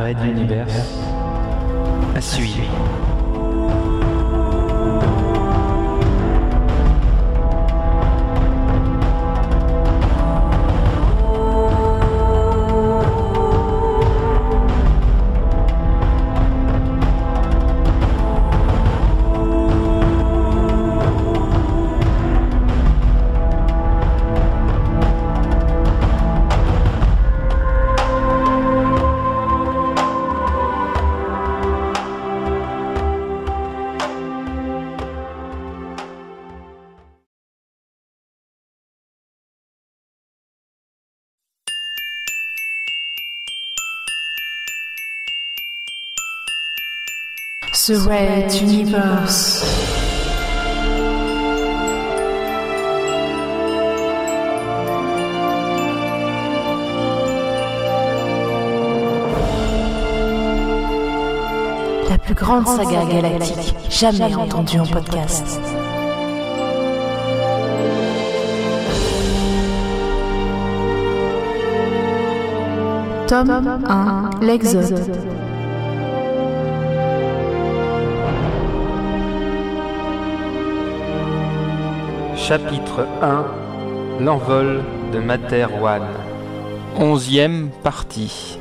S2: Red Universe à suivre.
S1: The Red Universe. La plus grande saga galactique jamais entendue en podcast. Tome 1, l'Exode.
S2: Chapitre 1, l'envol de Materwan. 11e partie.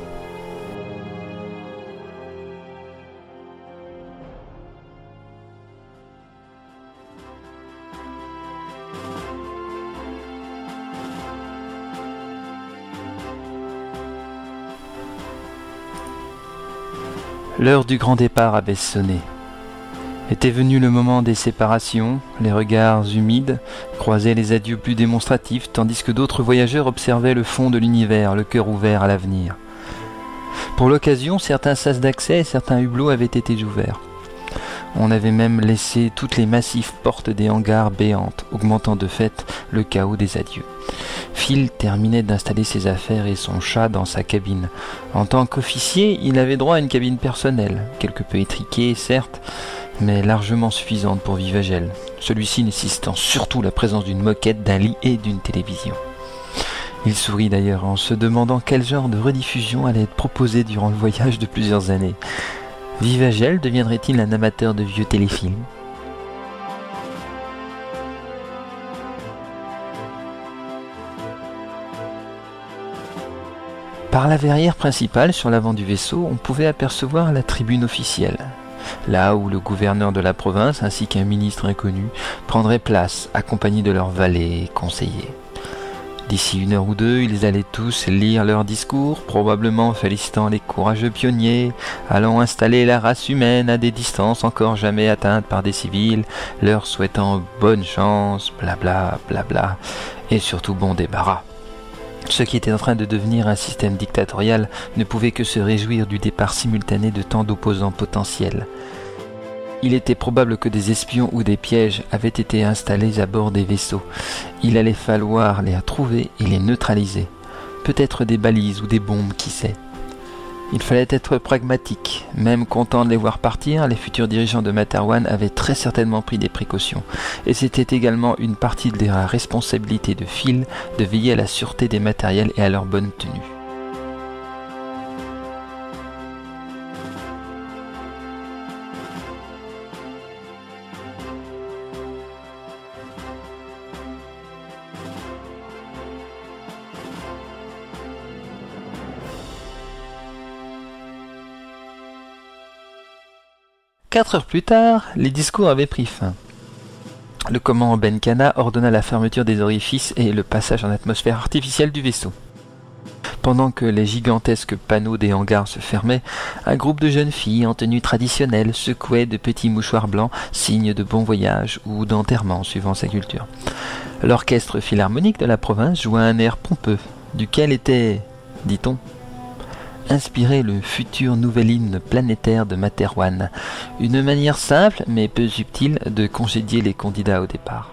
S2: L'heure du grand départ avait sonné. Était venu le moment des séparations, les regards humides croisaient les adieux plus démonstratifs, tandis que d'autres voyageurs observaient le fond de l'univers, le cœur ouvert à l'avenir. Pour l'occasion, certains sas d'accès et certains hublots avaient été ouverts. On avait même laissé toutes les massives portes des hangars béantes, augmentant de fait le chaos des adieux. Phil terminait d'installer ses affaires et son chat dans sa cabine. En tant qu'officier, il avait droit à une cabine personnelle, quelque peu étriquée, certes, mais largement suffisante pour Vivagel, celui-ci nécessitant surtout la présence d'une moquette, d'un lit et d'une télévision. Il sourit d'ailleurs en se demandant quel genre de rediffusion allait être proposé durant le voyage de plusieurs années. Vivagel deviendrait-il un amateur de vieux téléfilms ? Par la verrière principale, sur l'avant du vaisseau, on pouvait apercevoir la tribune officielle, là où le gouverneur de la province ainsi qu'un ministre inconnu prendraient place, accompagnés de leurs valets et conseillers. D'ici 1 heure ou 2, ils allaient tous lire leur discours, probablement félicitant les courageux pionniers, allant installer la race humaine à des distances encore jamais atteintes par des civils, leur souhaitant bonne chance, blabla, blabla, et surtout bon débarras. Ce qui était en train de devenir un système dictatorial ne pouvait que se réjouir du départ simultané de tant d'opposants potentiels. Il était probable que des espions ou des pièges avaient été installés à bord des vaisseaux. Il allait falloir les trouver et les neutraliser. Peut-être des balises ou des bombes, qui sait. Il fallait être pragmatique. Même content de les voir partir, les futurs dirigeants de Materwan avaient très certainement pris des précautions. Et c'était également une partie de la responsabilité de Phil de veiller à la sûreté des matériels et à leur bonne tenue. Quatre heures plus tard, les discours avaient pris fin. Le commandant Benkana ordonna la fermeture des orifices et le passage en atmosphère artificielle du vaisseau. Pendant que les gigantesques panneaux des hangars se fermaient, un groupe de jeunes filles en tenue traditionnelle secouait de petits mouchoirs blancs, signe de bon voyage ou d'enterrement suivant sa culture. L'orchestre philharmonique de la province jouait un air pompeux, duquel était, dit-on, inspirer le futur nouvel hymne planétaire de Materwan, une manière simple mais peu subtile de congédier les candidats au départ.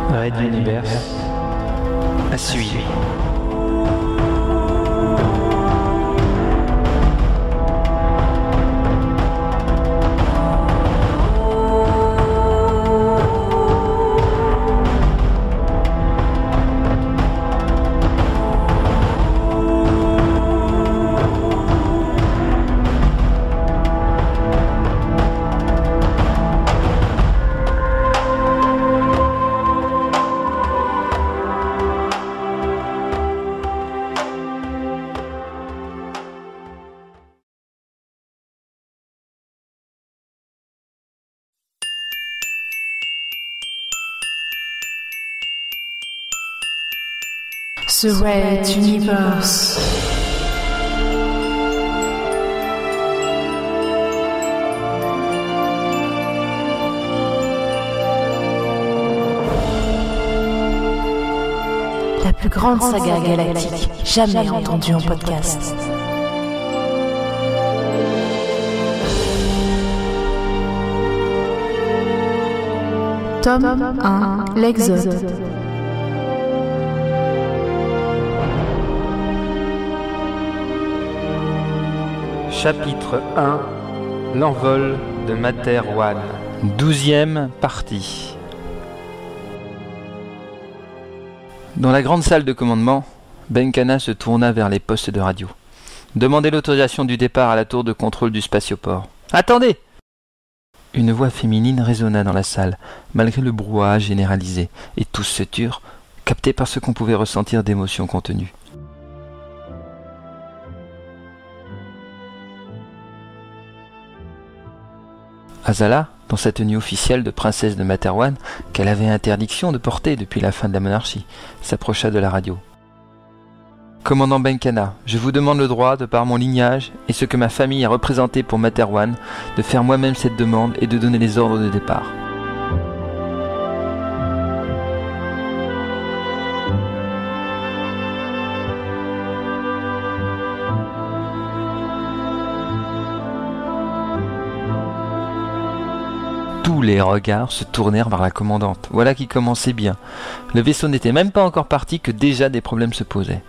S2: Red Universe à suivre.
S1: The Red Universe. La plus grande saga galactique jamais entendue en podcast. Tome 1, l'Exode.
S2: Chapitre 1, l'envol de Materwan. 12e partie. Dans la grande salle de commandement, Benkana se tourna vers les postes de radio. Demandez l'autorisation du départ à la tour de contrôle du spatioport. Attendez! Une voix féminine résonna dans la salle, malgré le brouhaha généralisé, et tous se turent, captés par ce qu'on pouvait ressentir d'émotions contenues. Azala, dans sa tenue officielle de princesse de Materwan, qu'elle avait interdiction de porter depuis la fin de la monarchie, s'approcha de la radio. Commandant Benkana, je vous demande le droit, de par mon lignage et ce que ma famille a représenté pour Materwan, de faire moi-même cette demande et de donner les ordres de départ. Tous les regards se tournèrent vers la commandante. Voilà qui commençait bien. Le vaisseau n'était même pas encore parti que déjà des problèmes se posaient.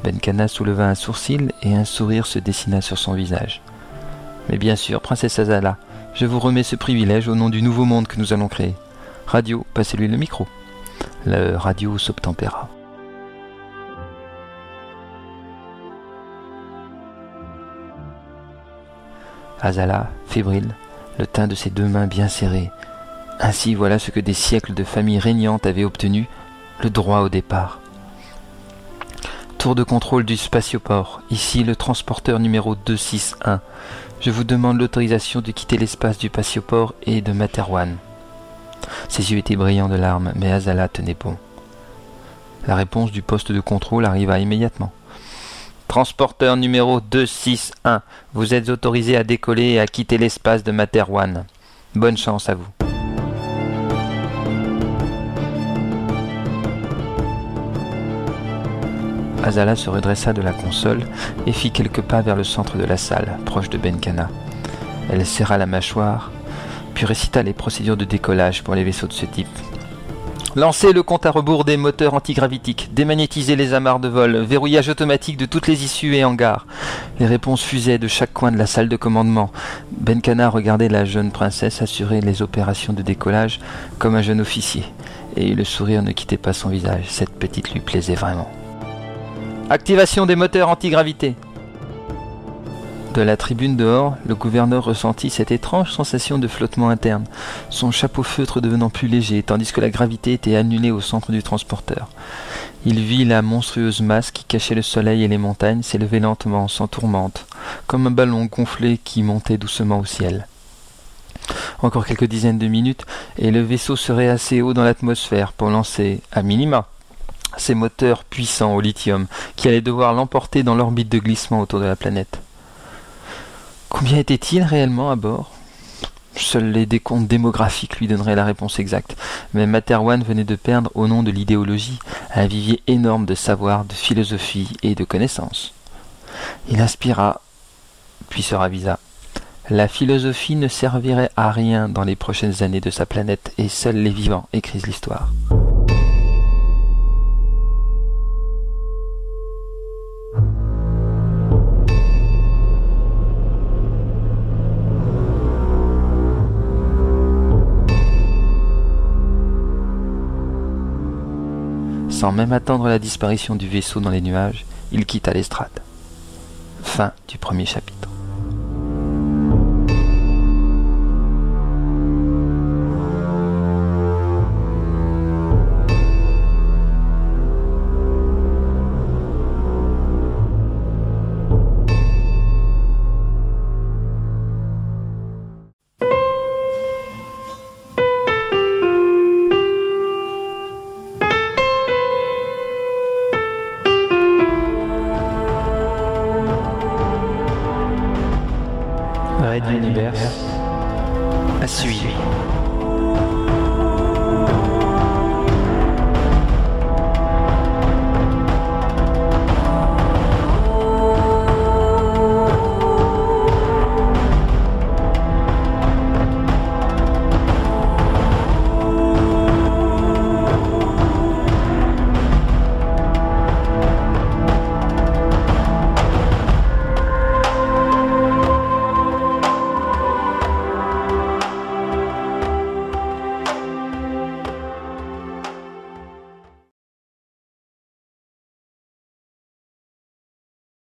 S2: Benkana souleva un sourcil et un sourire se dessina sur son visage. Mais bien sûr, princesse Azala, je vous remets ce privilège au nom du nouveau monde que nous allons créer. Radio, passez-lui le micro. Le radio s'obtempéra. Azala, fébrile, le teint de ses deux mains bien serrées. Ainsi voilà ce que des siècles de familles régnantes avaient obtenu, le droit au départ. Tour de contrôle du spatioport, ici le transporteur numéro 261. Je vous demande l'autorisation de quitter l'espace du spatioport et de Materwan. Ses yeux étaient brillants de larmes, mais Azala tenait bon. La réponse du poste de contrôle arriva immédiatement. Transporteur numéro 261, vous êtes autorisé à décoller et à quitter l'espace de Materwan. Bonne chance à vous. Azala se redressa de la console et fit quelques pas vers le centre de la salle, proche de Benkana. Elle serra la mâchoire, puis récita les procédures de décollage pour les vaisseaux de ce type. Lancez le compte à rebours des moteurs antigravitiques, démagnétisez les amarres de vol, verrouillage automatique de toutes les issues et hangars. Les réponses fusaient de chaque coin de la salle de commandement. Benkana regardait la jeune princesse assurer les opérations de décollage comme un jeune officier, et le sourire ne quittait pas son visage. Cette petite lui plaisait vraiment. Activation des moteurs antigravité. De la tribune dehors, le gouverneur ressentit cette étrange sensation de flottement interne, son chapeau feutre devenant plus léger, tandis que la gravité était annulée au centre du transporteur. Il vit la monstrueuse masse qui cachait le soleil et les montagnes s'élever lentement, sans tourmente, comme un ballon gonflé qui montait doucement au ciel. Encore quelques dizaines de minutes, et le vaisseau serait assez haut dans l'atmosphère pour lancer, à minima, ces moteurs puissants au lithium qui allaient devoir l'emporter dans l'orbite de glissement autour de la planète. Combien était-il réellement à bord? Seuls les décomptes démographiques lui donneraient la réponse exacte, mais Materwan venait de perdre, au nom de l'idéologie, un vivier énorme de savoir, de philosophie et de connaissances. Il inspira, puis se ravisa. La philosophie ne servirait à rien dans les prochaines années de sa planète, et seuls les vivants écrivent l'histoire. Sans même attendre la disparition du vaisseau dans les nuages, il quitta l'estrade. Fin du premier chapitre. Red Universe à suivre.